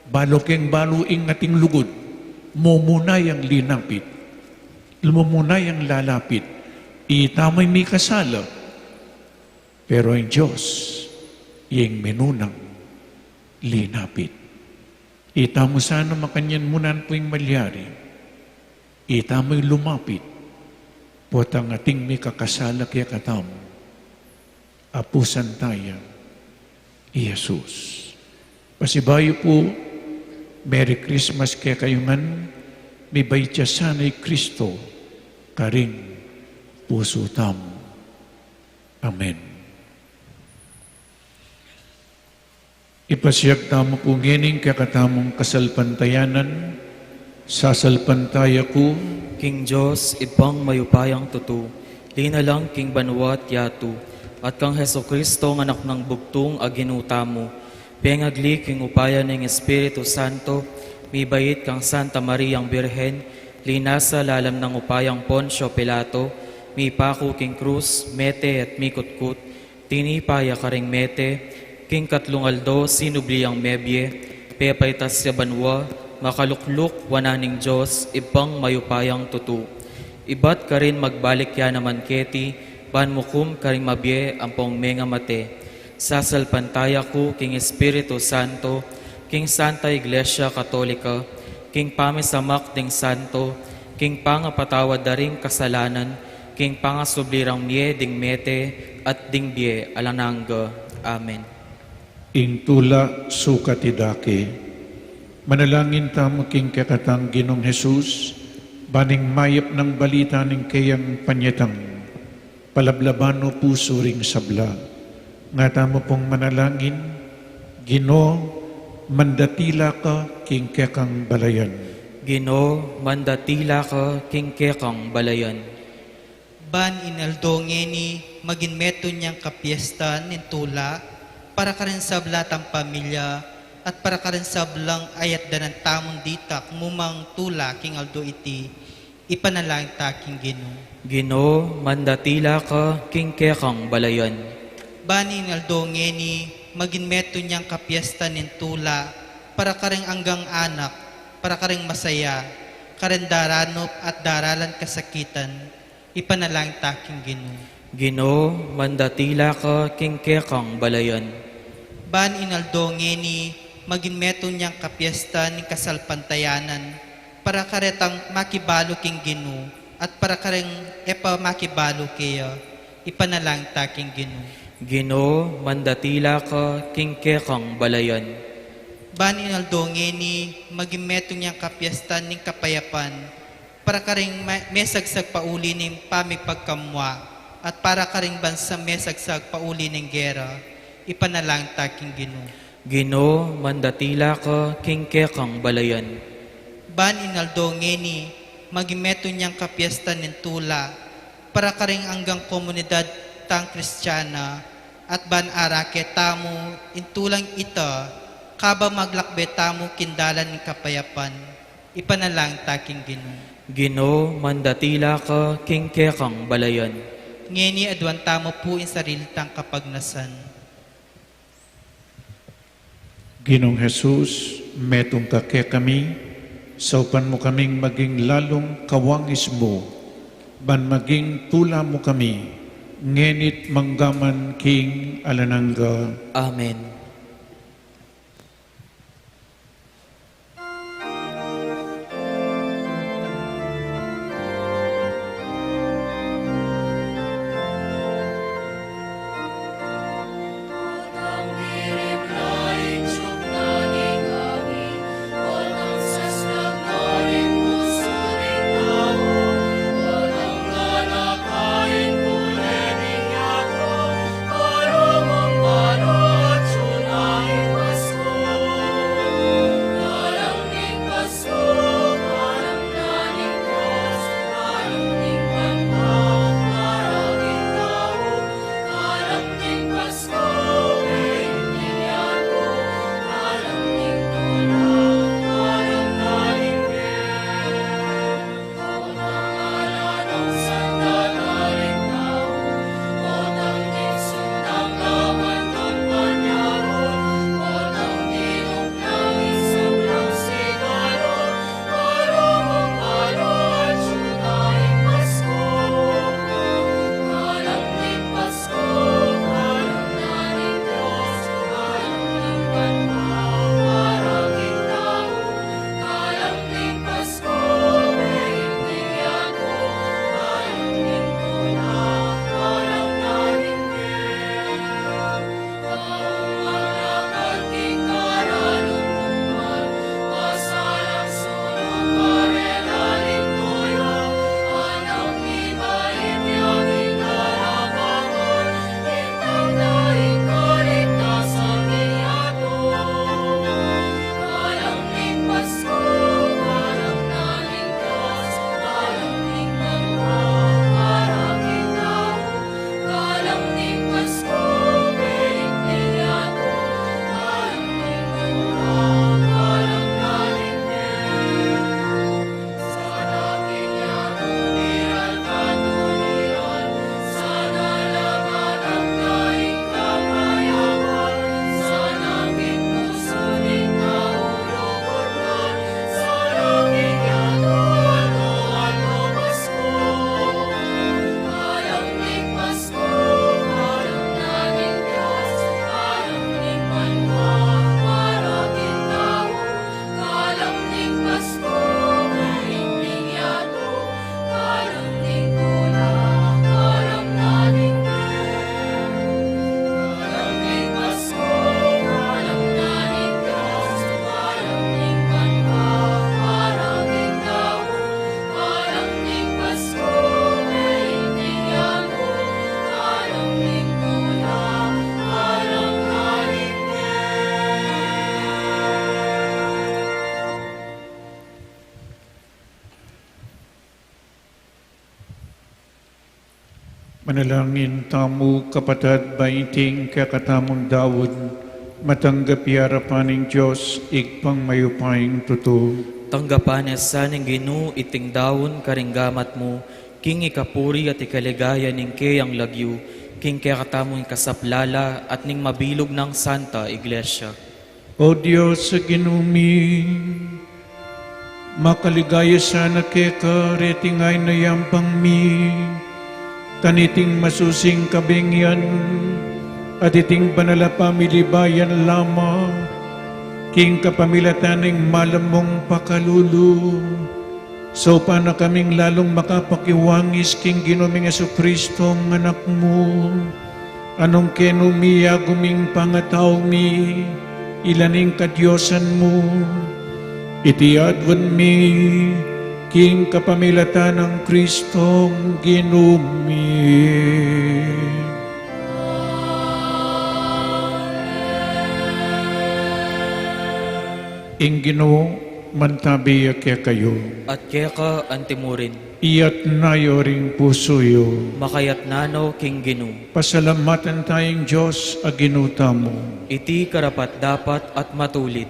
balo keng balo ingating lugod, mumunay ang linapit, lumumunay ang lalapit, itamo'y may kasala, pero ang Diyos, iyang menunang linapit. Itamo sana makanyan munan po yung malyari. Itamo'y lumapit. Potang ating may kakasala kaya katamo. Apusan tayo, Jesus. Pasibayo po, Merry Christmas kaya kayungan, may baytya sana'y Kristo, karing puso tamo. Amen. Ipasiyag tamo po ngining kakatamong kasalpantayanan, sasalpantaya ko, King Diyos, ipang mayupayang tutu, linalang king banwat yatu, at kang Heso Kristo ng anak ng bugtong aginuta mo, pengagli king upaya ng Espiritu Santo, may bayit kang Santa Mariang Birhen, linasa lalam ng upayang Poncio Pilato, may pako king krus, mete at mikutkut, tinipaya ka ring mete, king katlungaldo, sinubliyang mebye, pepaitas sa banwa, makalukluk, wananing Diyos, ibang mayupayang tutu. Ibat ka rin magbalik ya naman keti, banmukum ka rin mabye, ampong menga mate. Sasalpantaya ko, king Espiritu Santo, king Santa Iglesia Katolika, king pamisamak ding Santo, king pangapatawad daring kasalanan, king pangasublirang mie ding mete at ding bie alanangga. Amen. Ing tula sukat idake. Manalangin tamo king kakatang Ginong Jesus, baning mayap ng balita ng kayang panyetang, palablabano puso ring sabla. Nga tamo pong manalangin, Gino, mandatila ka king kakang balayan. Gino, mandatila ka king kekang balayan. Ban inaldongeni maginmeto niyang kapiesta nintula para ka rin sa blatang pamilya at para ka rin sa blang ayat danan tamon dita mumang tula king aldo iti ipanalangin taking Gino. Gino, mandatila ka king kekang balayan. Ban inaldongeni maginmeto niyang kapiesta nintula para ka rin anggang anak, para ka rin masaya, ka rin daranop at daralan kasakitan, ipanalangin taking Gino. Gino, mandatila ka king kekang balayan. Ban inaldongeni maginmeto niyang kapiesta ni kasalpantayanan para karetang makibalo king Gino at para kareng epa makibalo kaya ipanalangin taking Gino. Gino, mandatila ka king kekang balayan. Ban inaldongeni maginmeto niyang kapiesta ni kapayapan para karing mesagsag pauli ng pamipagkamwa at para karing bansa mesagsag pauli ng gera, ipanalangin taking Gino. Gino, mandatila ka king kekang balayan. Ban inaldongeni magimeto niyang kapiesta ng tula para karing anggang komunidad tang Kristiyana at ban arake tamo intulang ita kaba maglakbe tamo kindalan ng kapayapan, ipanalangin taking Gino. Gino, mandatila ka king kekang balayan. Ngeni adwan tamo po in sarili tang kapagnasan. Ginong Jesus, metong ka kaya kami, saupan mo kaming maging lalong kawangis mo, ban maging tula mo kami, ngenit manggaman king alanangga. Amen. Manalangin tamu kapatid baiting kakatamong Dawud, matanggap harapaning Diyos, igpang mayupaing tuto. Tanggapan sa ning Ginoo iting dawon karinggamat mo, king ikapuri at ikaligaya ning kayang lagyo, king kakatamong kasaplala at ning mabilog ng Santa Iglesia. O Diyos sa ginumi, makaligaya sana keka retingay na yampang mi, taniting masusing kabingyan, at iting banala pamilibayan lama, king kapamilataning malamong pakalulu, so pa na kaming lalong makapakiwangis king ginuming Jesucristo ng anak mo, anong kenumiya guming pangataw mi, ilaning kadyosan mo, itiadwan mi, king kapamilatan ng Kristong ginumi. Ing Ginoo, mantabi kaya kayo, At keka antimurin, iyat nayo ring pusoyo, makayat nano king Ginoo. pasalamatan tayong Diyos a ginuta mo. Iti karapat dapat at matulid.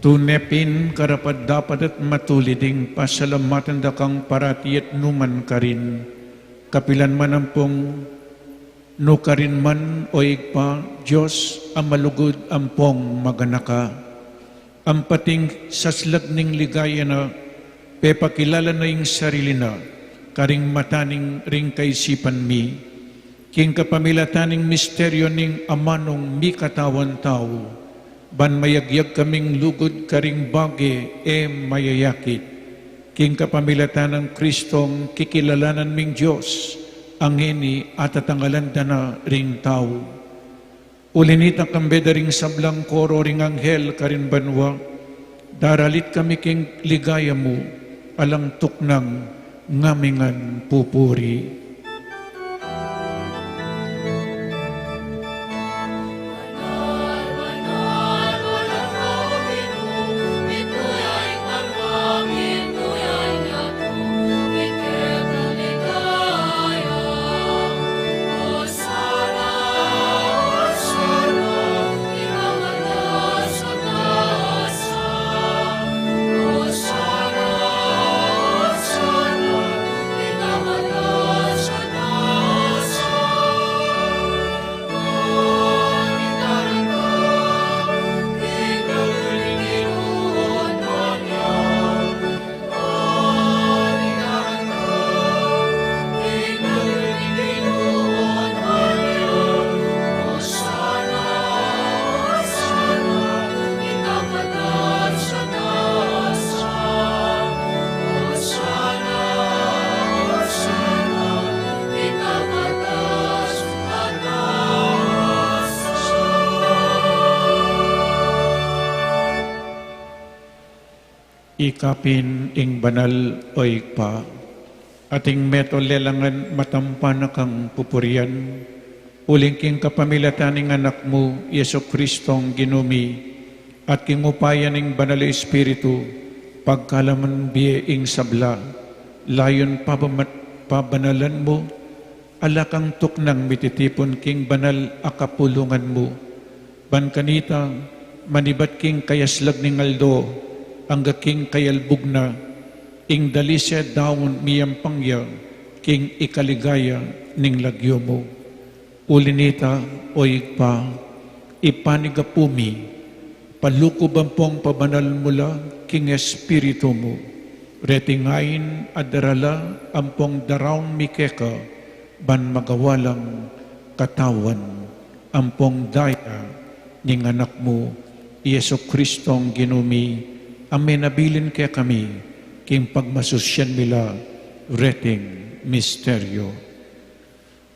Tunepin karapat dapat at matuliding pasalamatan da kang parati at numan ka rin. Kapilan man ang pong no ka rin man o igpa, Diyos ang malugod ang pong maganaka. Ang pating saslag ning ligaya na pepakilala na yung sarili na karing mataning ring kaisipan mi. King kapamilataning misteryo ning amanong mi katawan tao. Ban mayagyag kaming lugod karing bagi mayayakit. King kapamilatan ng Kristong kikilalanan ming Diyos, ang hini at atangalan na ring tao. Ulinita kambeda ring sablang koro ring anghel karin banwa, daralit kami king ligaya mo, alang tuknang ngamingan pupuri. Ikapin ing banal o ikpa, ating meto lelangan matampan kang pupurian, uling king kapamilataning anak mo, Yeso Kristong ginumi, at king upayan ing banal Espiritu, pagkalaman biye ing sabla, layon pabanalan mo, alakang tuknang mititipon king banal akapulungan mo, ban kanita, manibat king kayaslag ning aldo, ang king kayalbog na, ing dalisya daon miyang pangya, king ikaligaya ning lagyo mo. Ulinita o igpa, ipanigapumi, palukubampong pabanal mula, king espiritu mo, retingain adarala ampong darawang mikeka, ban magawalang katawan, ampong daya ning anak mo, Yeso Kristong ginumi, amen nabilin kaya kami, king pagmasusyan nila, reting misteryo.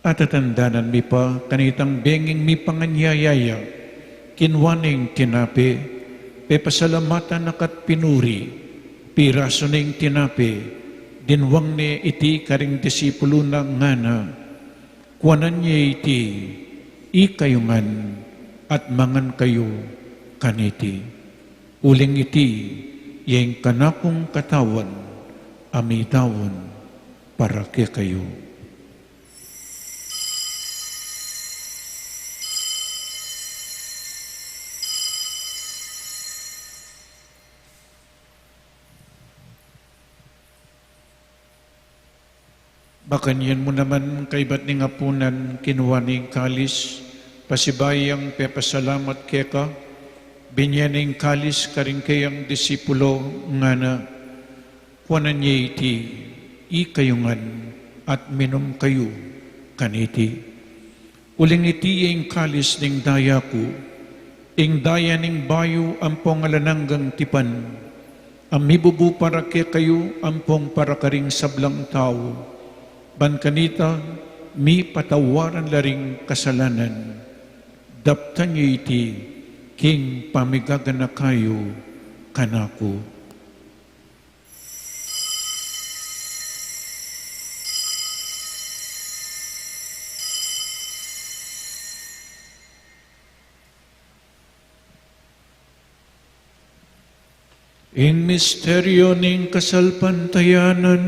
At atandanan mi pa, kanitang benging mi panganyayaya, kinwaning tinapi, pepasalamatan nakat pinuri, piraso ning tinapi, dinwang ni iti karing disipulo na ngana, kuwanan niya iti, ikayungan, at mangan kayo kaniti. Uling iti, yang kanakong katawan, amitawon, para kaya kayo. Bakanyan mo naman kay ba't ni ngapunan kinuha ni kalis, pasibayang pepasalamat keka, binyaning kalis karing kayang disipulo nga na, kuwanan niya iti, ikayungan at minum kayo kaniti. Uling iti yung kalis ning daya ko, ing daya ning bayo ampong alananggang tipan, amibubu para ke kayo ampong para karing sablang tao, ban kanita mi patawaran laring kasalanan, daptan niyo iti, king pamigagan na kayo kanako. In misteryo ning kasalpantayanan,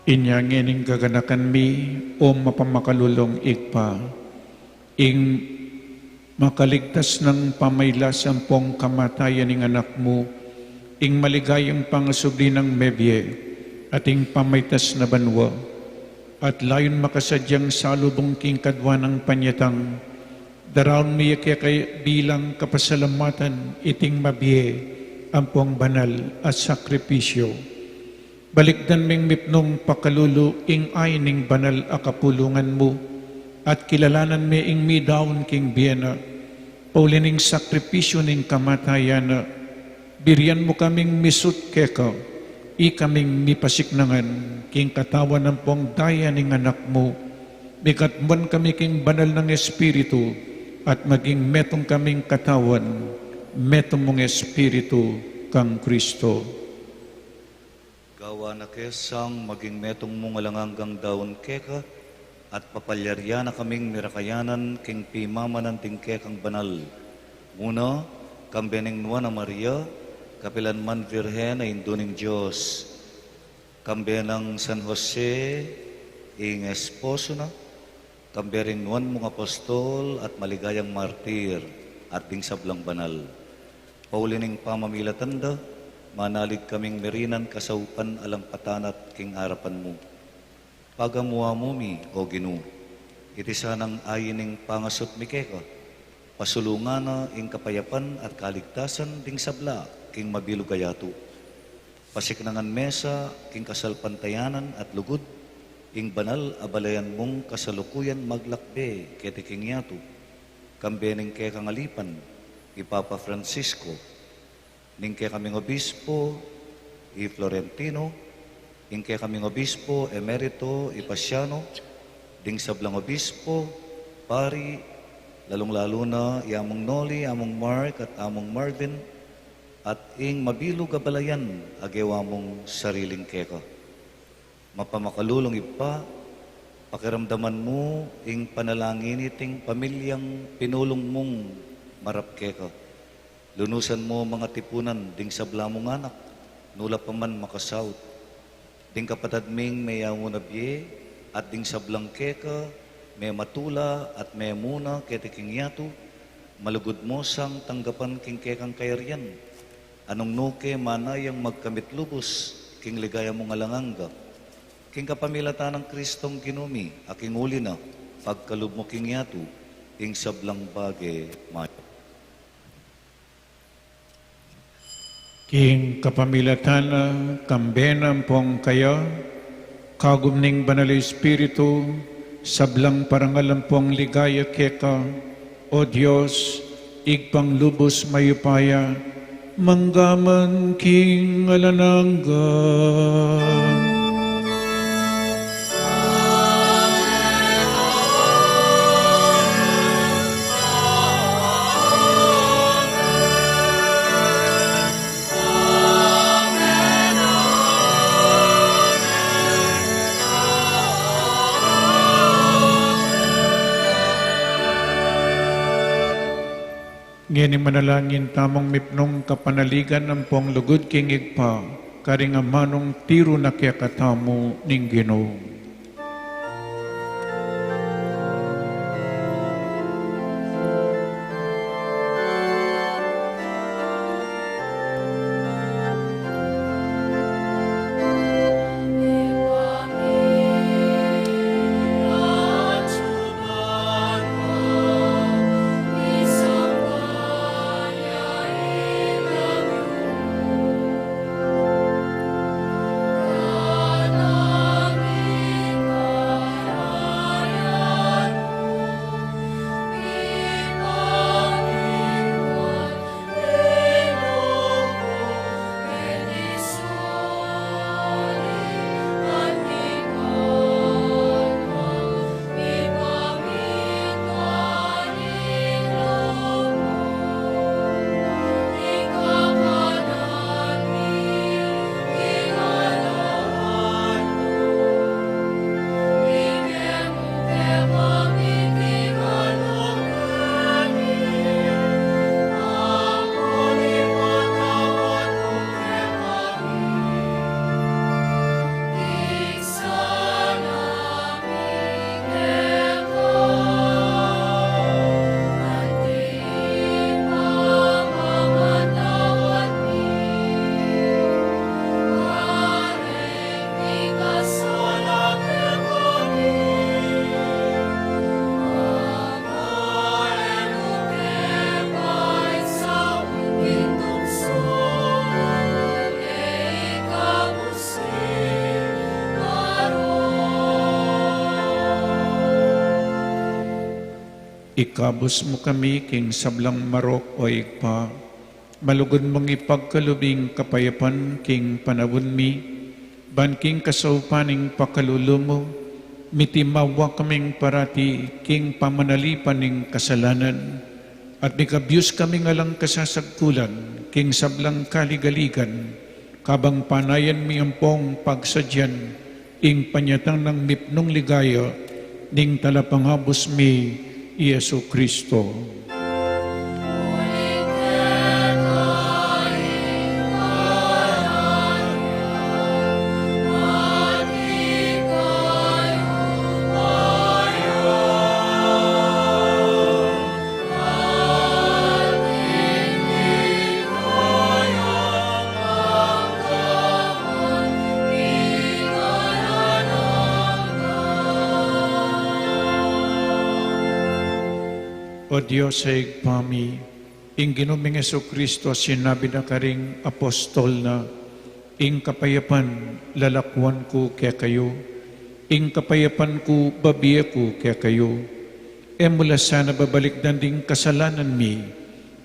inyangin ing gaganakan mi o mapamakalulong igpa, ing makaligtas ng pamaylas ang pong kamatayan ng anak mo, ing maligayang pangasubli ng mebye, at ing pamaytas na banwa, at layon makasadyang salubong king kadwa ng panyatang, daraon miya kay bilang kapasalamatan iting mabye, ang pong banal at sakripisyo. Balikdan ming mipnong pakalulu ing ay ning banal a kapulungan mo at kilalanan mi ing mi daon king biyena paulining sakripisyo ning kamatayan biryan mo kaming misut keka i kaming mipasiknangan king katawan ng pong daya ning anak mo bigatman kami king banal ng Espiritu at maging metong kaming katawan metong mong Espiritu kang Kristo. Gawa na kesang maging metong mong alanganggang daon keka at papalyarya na kaming mirakayanan king pimamanan ting kekang banal. Muna, kambeneng nuwa na Maria, kapilan man Virhen na induning Diyos. Kambenang San Jose, ing esposo na, kambering nuwan mong apostol at maligayang martir at ding sablang banal. Paulining pamamilatanda, manalig kaming merinan kasaupan alang patanat king harapan mo. Pagamuha mo mi, o Ginu, iti sanang ayining pangasot mi keka, pasulungan na ing kapayapan at kaligtasan ding sabla king mabilugayato. Pasiknangan mesa king kasalpantayanan at lugod, ing banal abalayan mong kasalukuyan maglakbe keti king yato. Kambening kekang alipan, Ipapa Francisco, ning kay kaming obispo i Florentino, ning kay kaming obispo emerito i Pasiano, ding sablang obispo, pari, lalong-lalo na i among Noli, among Mark at among Marvin, at ing mabilog abalayan agewa mong sariling keka. Mapamakalulong ipa, pakiramdaman mo ing panalangin iting pamilyang pinulong mong marap keka. Lunusan mo mga tipunan ding sabla mong anak, nula pa man makasaut. Ding kapatad ming may nabye, at ding sablang keka, may matula at may muna kete king yato, malugod mo sang tanggapan king kekang kayaryan. Anong nuke manayang magkamit lubos, king ligaya mong alanganga. King kapamilata ng Kristong ginumi, aking uli na, pagkalub mo king yato, ing sablang bage mayo. King kapamilatana, kambenam pong kaya, kagumning banal Espiritu, sablang parangalan pong ligaya keka, o Diyos, igpang lubos mayupaya, manggaman king alanangga. Ngini manalangin tamang mipnong kapanaligan ng pong lugod king igpa, karing amanong tiro na kaya katamo ning Ginoo. Ikabos mo kami king sablang marok o igpa, malugod mong ipagkalubing kapayapan king panawon mi, ban king kasaupaning pakalulumo mo, mitimawa kaming parati king pamanalipan ning kasalanan, at mikabyus kami ngalang kasasagkulan king sablang kaligaligan, kabang panayan mi ampong pagsadyan, ing panyatang ng mipnong ligaya, ning talapanghabos mi, Yesu Kristo. O Diyos sa igpami, ing ginuming Yesu Kristo sinabi na karing apostol na, ing kapayapan lalakwan ko kaya kayo, ing kapayapan ko babiya ko kaya kayo, mula sana babalik ding kasalanan mi,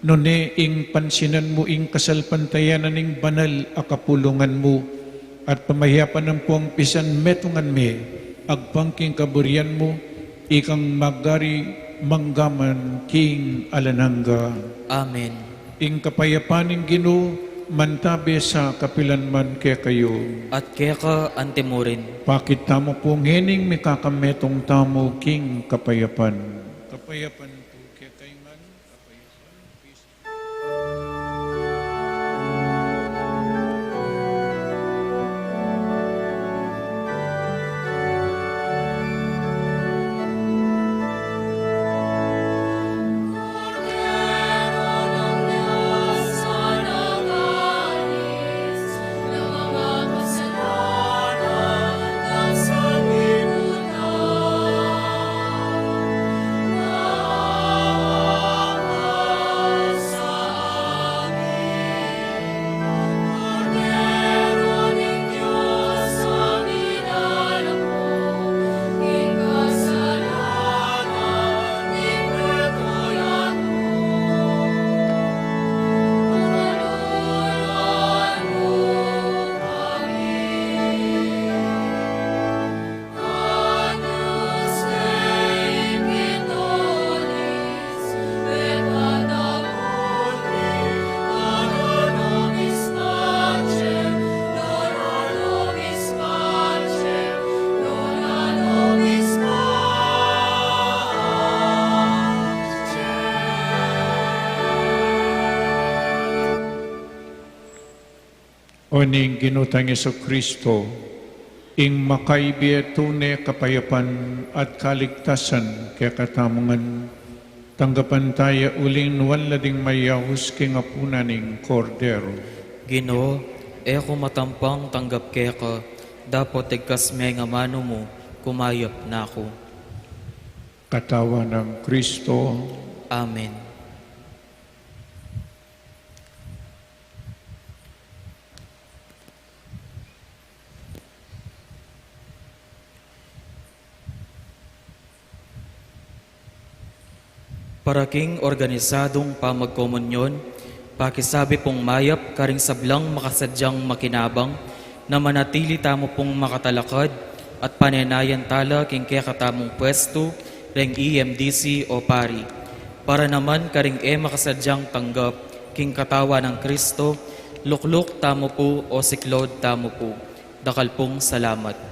nune ing pansinan mo ing kasalpantayanan ing banal akapulungan mo, at pamahiyapan ng puang pisan metungan mi, agpangking kaburian mo, ikang magari manggaman king alananga. Amen. Ing kapayapaning Ginoo mantabi sa kapilanman kaya kayo. At kaya ka antemurin. Pakit tamo po ngening mikakametong tamo king kapayapan. Kapayapan po kaya kayo man. Kasalanan ng sanlibutan, O ning ginutang Yesu Kristo, ing makaibiya tunay kapayapan at kaligtasan kaya katamungan, tanggapan tayo uling wala ding mayahus king apunaning kordero. Ginoo, eko matampang tanggap keka, dapat tigkas may nga mano mo, kumayap na ako. Katawan ng Kristo, Amen. Paraking organisadong pamagkomunyon, pakisabi pong mayap karing sablang makasadyang makinabang na manatili tamo pong makatalakad at panenayan tala king kaya katamong pwesto reng EMDC o pari. Para naman karing makasadyang tanggap king katawa ng Kristo, lukluk tamo po o siklod tamo po. Dakal pong salamat.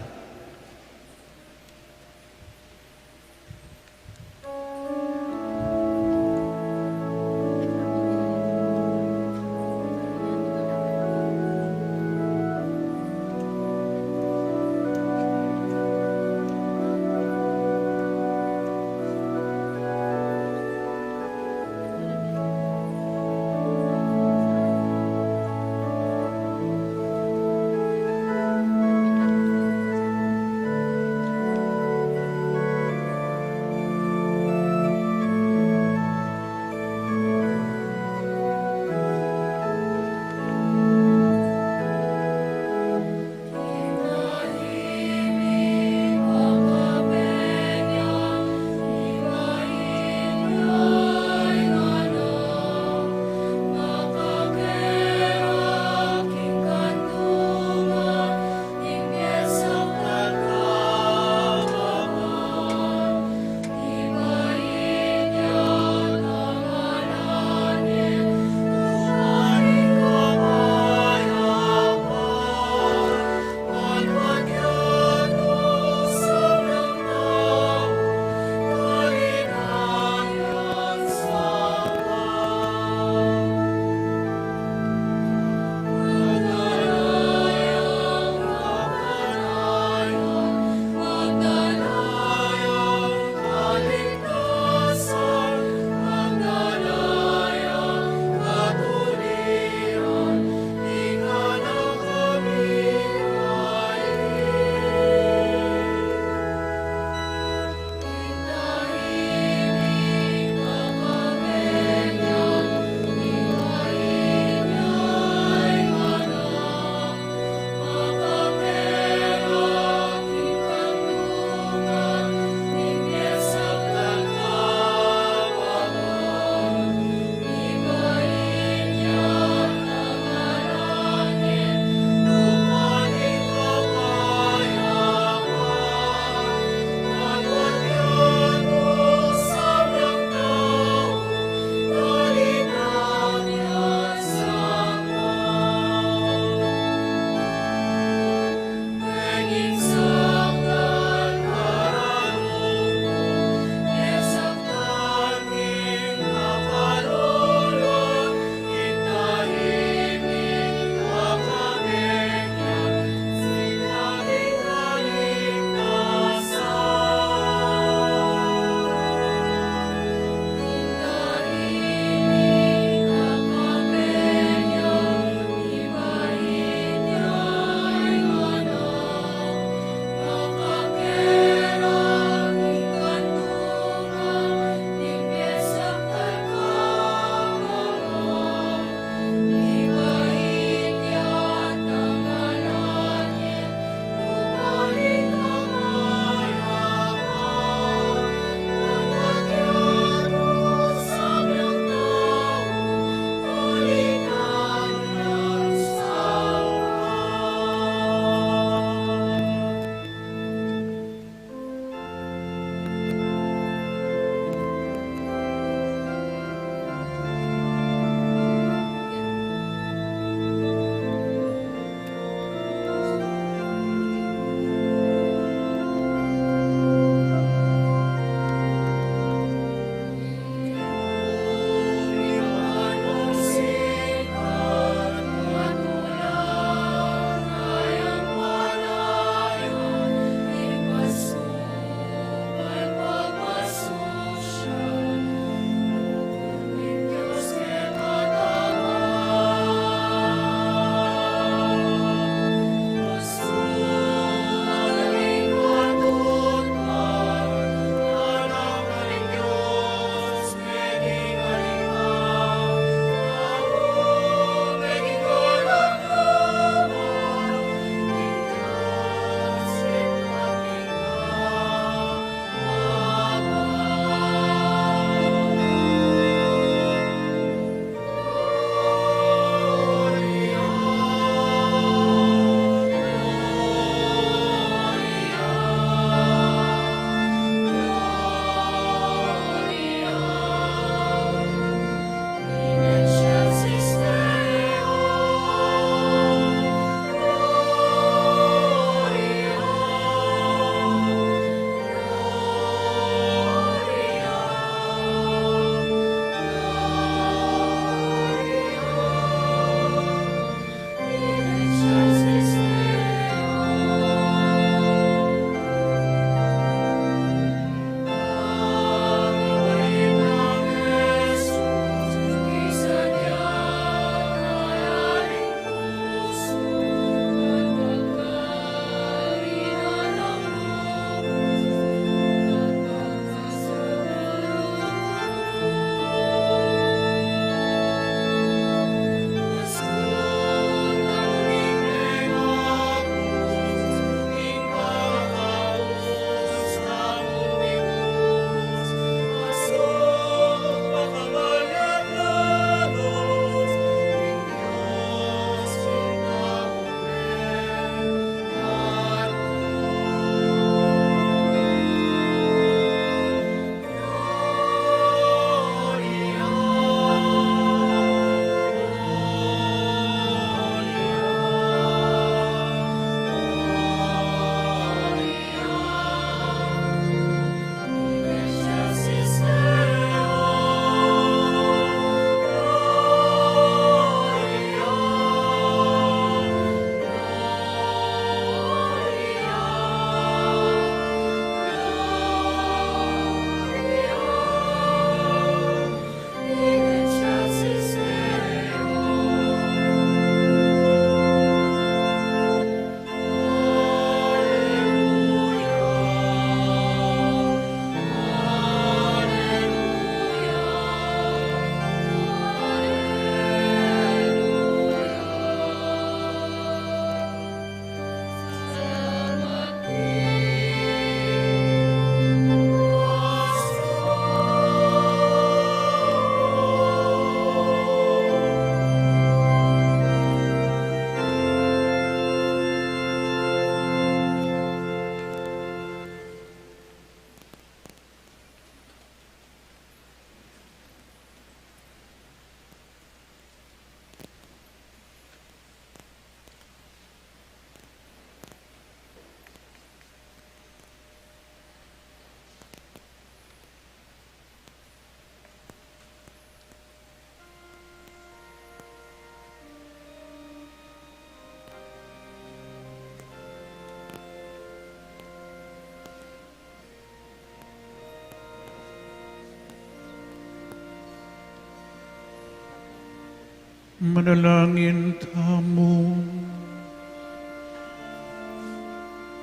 Manalangin tamo.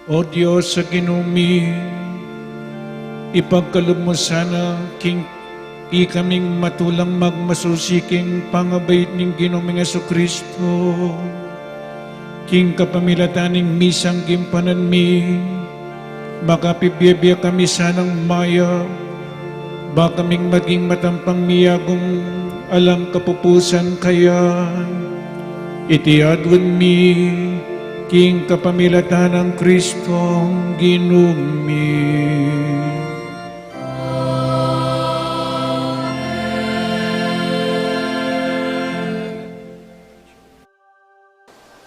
O Diyos sa ginumi, ipagkalob mo sana king kaming matulang magmasusiking pangabait ning Ginoong Jesucristo. King kapamilataning misang gimpanan mi, makapibiyabya kami sanang maya, baka kaming maging matampang miyagong alang kapupusan kaya, itiadwan mi, king kapamilatan ng Kristong ginumi.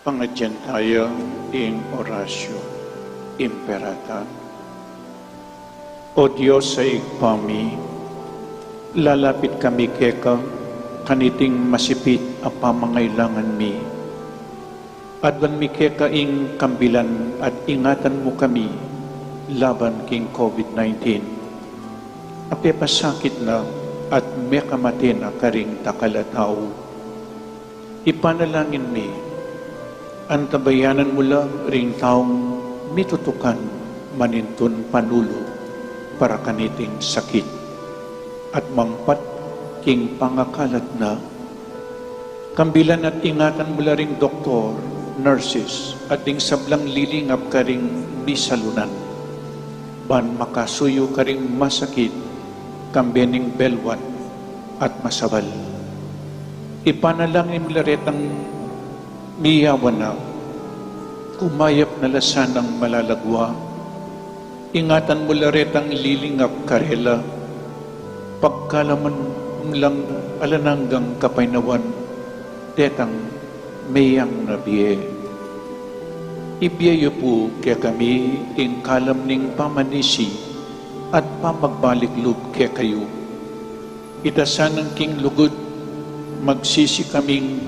Pangadyan tayo in orasyo, imperata. O Diyos sa igpami, lalapit kami keka, kaniting masipit ang pamangailangan mi. Adwan mi keka ing kambilan at ingatan mo kami laban king COVID-19. Apepasakit na at mekamate na karing takalataw. Ipanalangin mi, antabayanan mo lang ring taong mitutukan manintun panulo para kaniting sakit at mangpat king pangakalat na kambilan at ingatan mo ring doktor, nurses at ding sablang lilingap ka ring bisalunan ban makasuyo ka ring masakit kambening belwan at masabal. Ipanalangin mo laretang miyawan na, kumayap na lasan ng malalagwa, ingatan mo laretang lilingap karela, pagkalaman lang alananggang kapainawan, tetang mayang nabiye. Ibiyayo po kaya kami ing kalam ning pamanisi at pamagbalik-lub kaya kayo. Itasan ng king lugod, magsisi kaming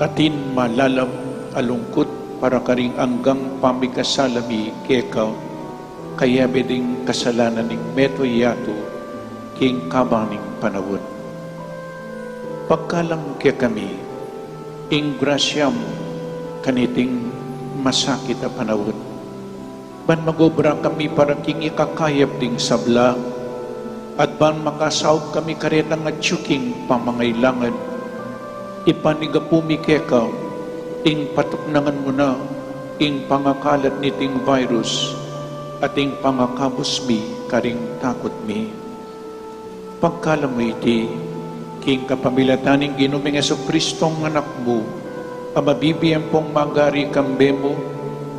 atin malalam alungkot para karing anggang pamikasalami kekaw kaya beding kasalanan ning meto yato king kabang ning panawon. Pagkalang kaya kami ing grasyam kaniting masakit a panawon. Ban magobra kami para king ikakayap ding sabla at ban makasaog kami karetang at tsuking pamangailangan. Ipanigapumi kekaw, ing patuknangan mo na, ing pangakalat niting virus, at ing pangakabos mi, karing takot mi. Pagkalam mo iti, king kapamilataning Ginoong Jesucristong anak mo, amabibiyang pong magari kambe mo,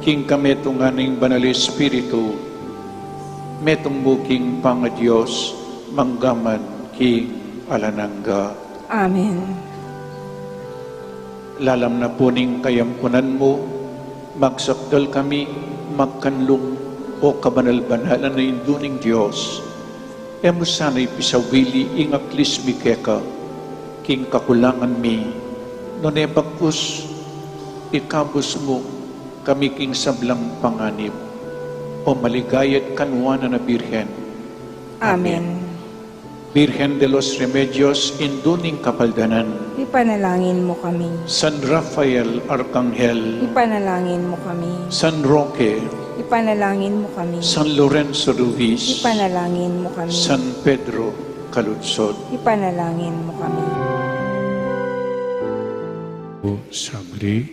king kametong aning banal Espiritu, metong mo king pangadiyos, manggaman king alanangga. Amen. Lalam na po ning kayampunan mo, magsakdal kami, magkanlong o kabanal-banalan na induning Diyos. Emo sana'y pisawili ing aklis mi keka, king kakulangan mi, none bagkus, ikabos mo, kami king sablang panganib, o maligayat kanwana na Birhen. Amen. Virgen de los Remedios, induning kapaldanan, Ipanalangin mo kami. San Rafael Arcangel, Ipanalangin mo kami. San Roque, Ipanalangin mo kami. San Lorenzo Ruiz, Ipanalangin mo kami. San Pedro Calutsod. Ipanalangin mo kami. Sabri.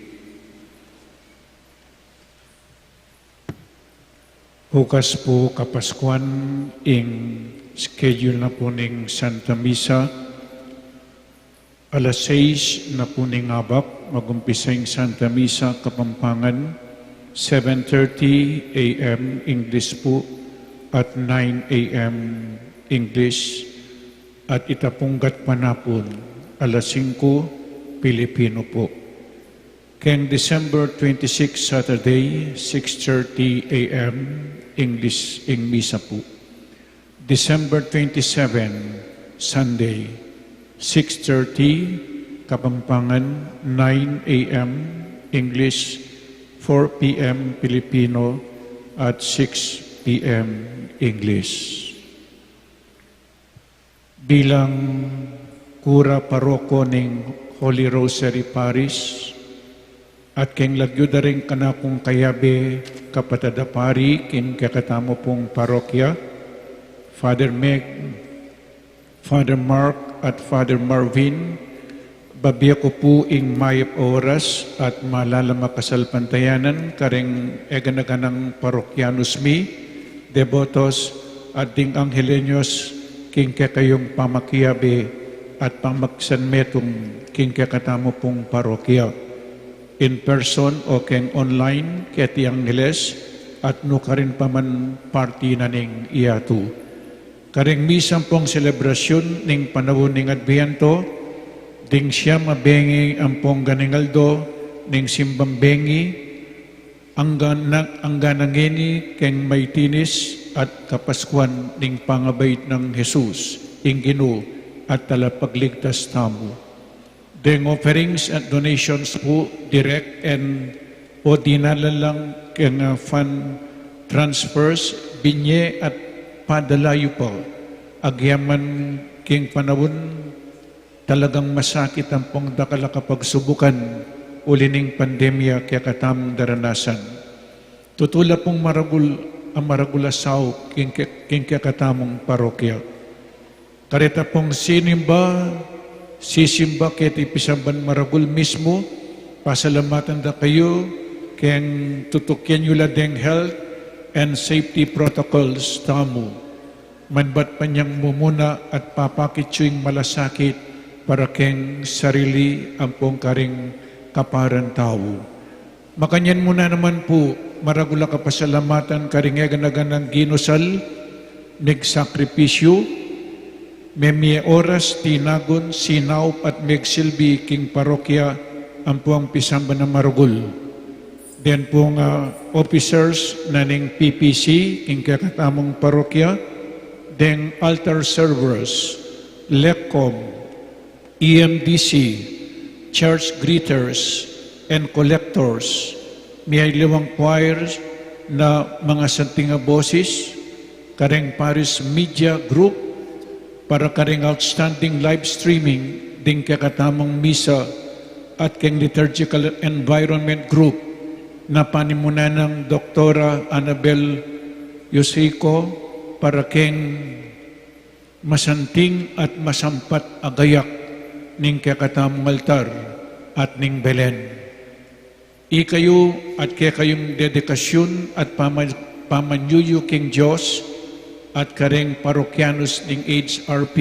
Bukas po Kapaskuan ing schedule na po ning Santa Misa. Alas 6 na po ning abak, mag-umpisa yung Santa Misa Kapampangan, 7:30 a.m. English po at 9 a.m. English at itapunggat panapon, alas 5 Pilipino po. Keng December 26 Saturday, 6:30 a.m. English ing Misa po. December 27 Sunday, 6:30 Kapampangan, 9 a.m. English, 4 p.m. Filipino, at 6 p.m. English. Bilang kura paroko ning Holy Rosary Parish, at king lagyo da rin kana kung kayabe kapatada pari kin kakatamo pong parokya, Father Meg, Father Mark at Father Marvin, babiya ko po ing mayap oras at malalama kasalpantayanan kareng eganaganang parokyanus mi, devotos at ding anghelenyos king kakayong pamakiyabe at pamaksanmetong king kakatamo pong parokya. In person o keng online keti Angeles at no karin paman party na ning iyatu. Karing misang pong selebrasyon ning panahon ning Adviento, ding siya mabengi ang pong ganingaldo ning simbambengi, ang ganangeni keng maitinis at kapaskuan ning pangabait ng Jesus, ing Ginoo at talapagligtas tamo. Deng offerings at donations po, direct and o dinala lang keng fund transfers, binye at padalayo po. Agyaman king panahon, talagang masakit ang pong dakala kapag subukan ulining pandemya kaya katamang daranasan. Tutula pong ang maragulasaw king kaya katamang parokya. Karita pong sisimba ket ipisamban maragul mismo, pasalamatan da kayo, keng tutukyan yula deng health and safety protocols tamo. Manbat panyang mumuna at papakitsuing malasakit para keng sarili ang pong karing kaparan tao. Makanyan muna naman po, maragula ka pasalamatan karing eganagan ng ginusal, nagsakripisyo, memye oras, tinagon, sinaw at megsilbi king parokya ang puang pisamba na marugul. Then pong officers na ning PPC, king kakatamong parokya, then altar servers, LECCOM, EMDC, church greeters, and collectors, may liwang choirs na mga santinga boses, kareng Paris Media Group, para karing outstanding live streaming ding kakatamang misa at keng liturgical environment group na panimunan ng Doktora Annabel Yosico para keng masanting at masampat agayak ning kakatamang altar at ning Belen. Ikayo at kayong dedikasyon at pamanyuyo king Diyos at kareng parokyanus ning HRP,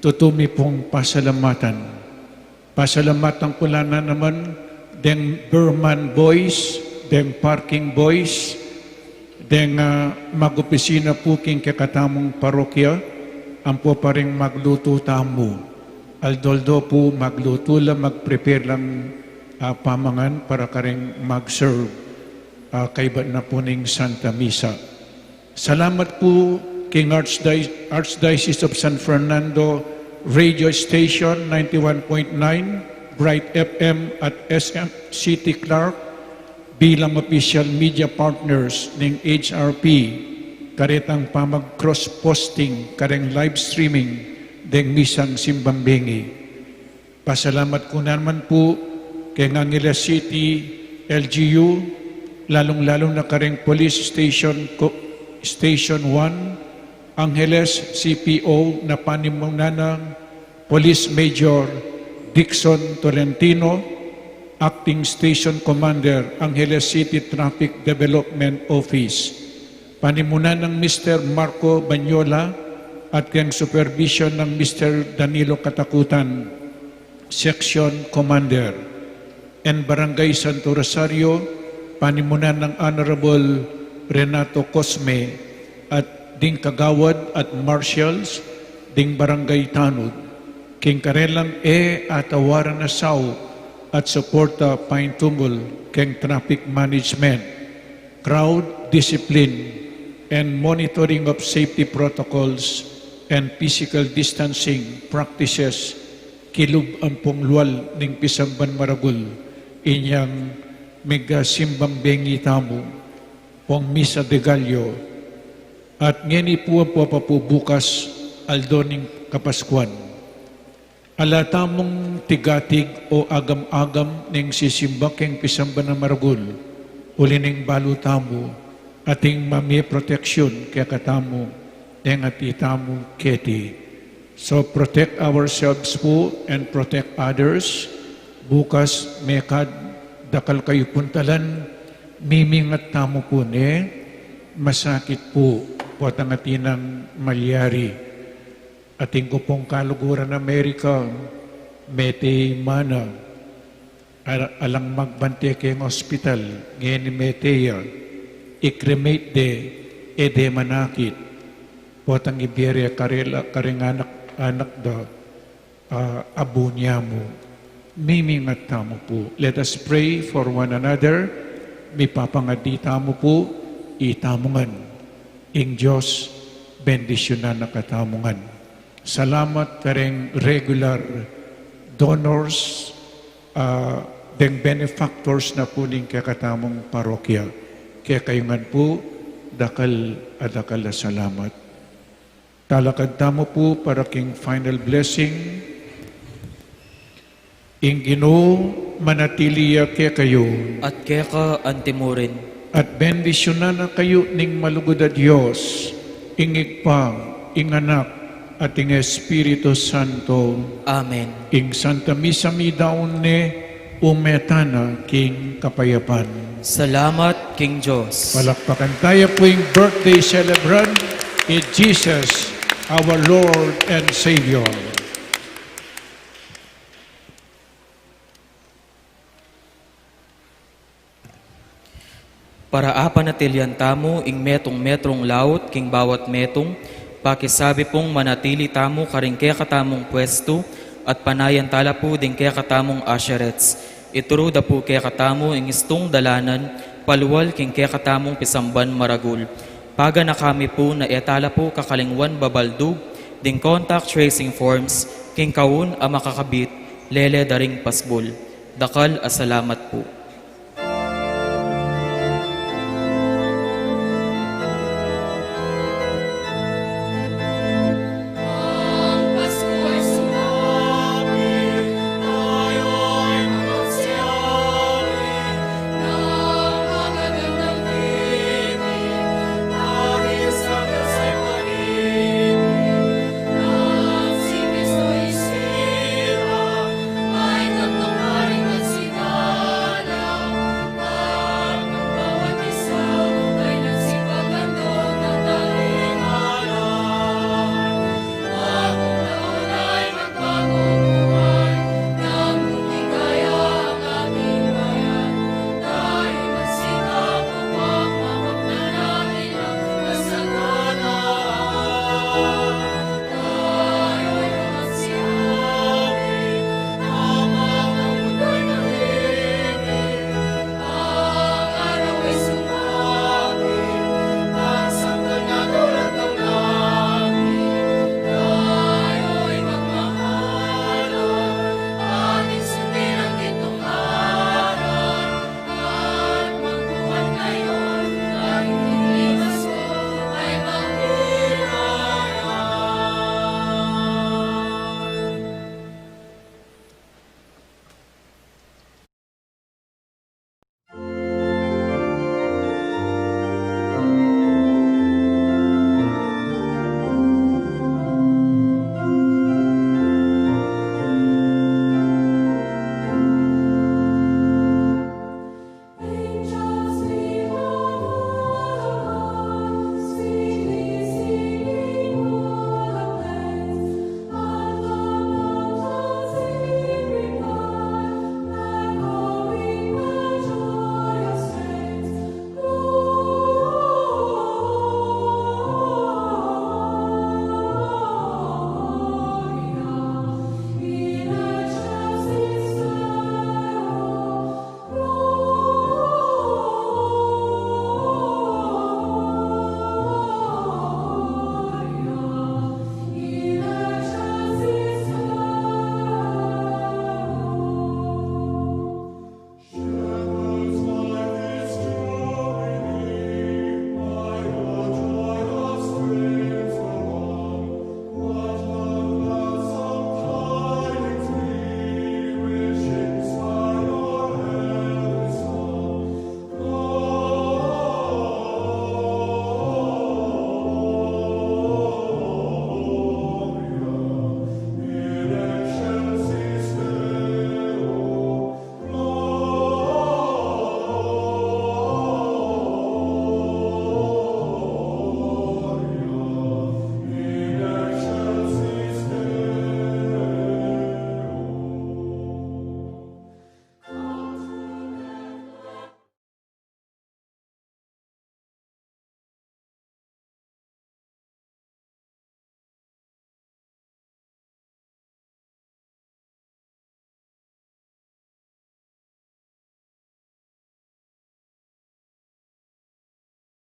tutumi pong pasalamatan. Pasalamatan ko na naman deng Burman Boys, deng Parking Boys, deng mag-opisina po king kakatamong parokya, ang po pa rin magluto tamo. Aldoldo po magluto lang, mag-prepare lang pamangan para kareng mag-serve kaiba na po ning Santa Misa. Salamat po King Archdiocese of San Fernando Radio Station 91.9, Bright FM at SM City Clark bilang official media partners ng HRP, karetang pamag cross-posting, kareng live streaming ng misang simbambengi. Pasalamat ko naman po kay Angeles City LGU, lalong-lalong na kareng Police Station 1, Angeles CPO na panimunan ng Police Major Dixon Tolentino, Acting Station Commander, Angeles City Traffic Development Office, panimunan ng Mr. Marco Banyola at kang supervision ng Mr. Danilo Katakutan, Section Commander, and Barangay Santo Rosario, panimunan ng Honorable Renato Cosme at ding kagawad at marshals ding Barangay Tanud, king karelang at awaran na sao at suporta paintungol king traffic management, crowd discipline, and monitoring of safety protocols and physical distancing practices kilub ang ponglual ning Pisamban Maragul inyang mega simbang bengi tamo pong Misa de Gallo at ngeni po ang bukas aldo ning Kapaskuan. Alata mong tigatig o agam-agam ning sisimba keng pisamba na maragul, uli ning balutamo, ating mami proteksyon kaya katamo, ning atitamo keti. So protect ourselves po and protect others. Bukas mekad dakal kayo puntalan, mimingat tamo po masakit po po ang atinang malyari. Ating ko pong kaluguran Amerika, mete mana, alang magbante keng hospital, ngayon ni meteya, ikremate de, ede manakit, potang Iberia karing anak da, abo niya mo, mimingat tamo po. Let us pray for one another, may papangadita mo po, itamungan, ing Diyos, bendisyonan na katamungan. Salamat kareng regular donors, deng benefactors na po ning kakatamong parokya. Kaya kayungan po, dakal na salamat. Talakad tamo po para king final blessing. Ing Ginoo manatiliya kaya kayo. At kaya ka antimurin. At bendisyonan na kayo ning malugod a Diyos, ingig pang, inganak, at ing Espiritu Santo. Amen. Ing Santa Misa mi daon umetana king kapayapan. Salamat, King Diyos. Palakpakan tayo po yung birthday celebrant in Jesus, our Lord and Savior. Para apanatilian tamo ing metrong laut king bawat metong, pakisabi pong manatili tamo karing kaya katamong pwesto at panayan tala po din kaya katamong asherets. Ituro da po kaya katamo ing istong dalanan, paluwal king kaya katamong pisamban maragul. Paga na kami po na etala po kakalingwan babaldug, ding contact tracing forms, king kaun ang makakabit, lele daring pasbul. Dakal asalamat po.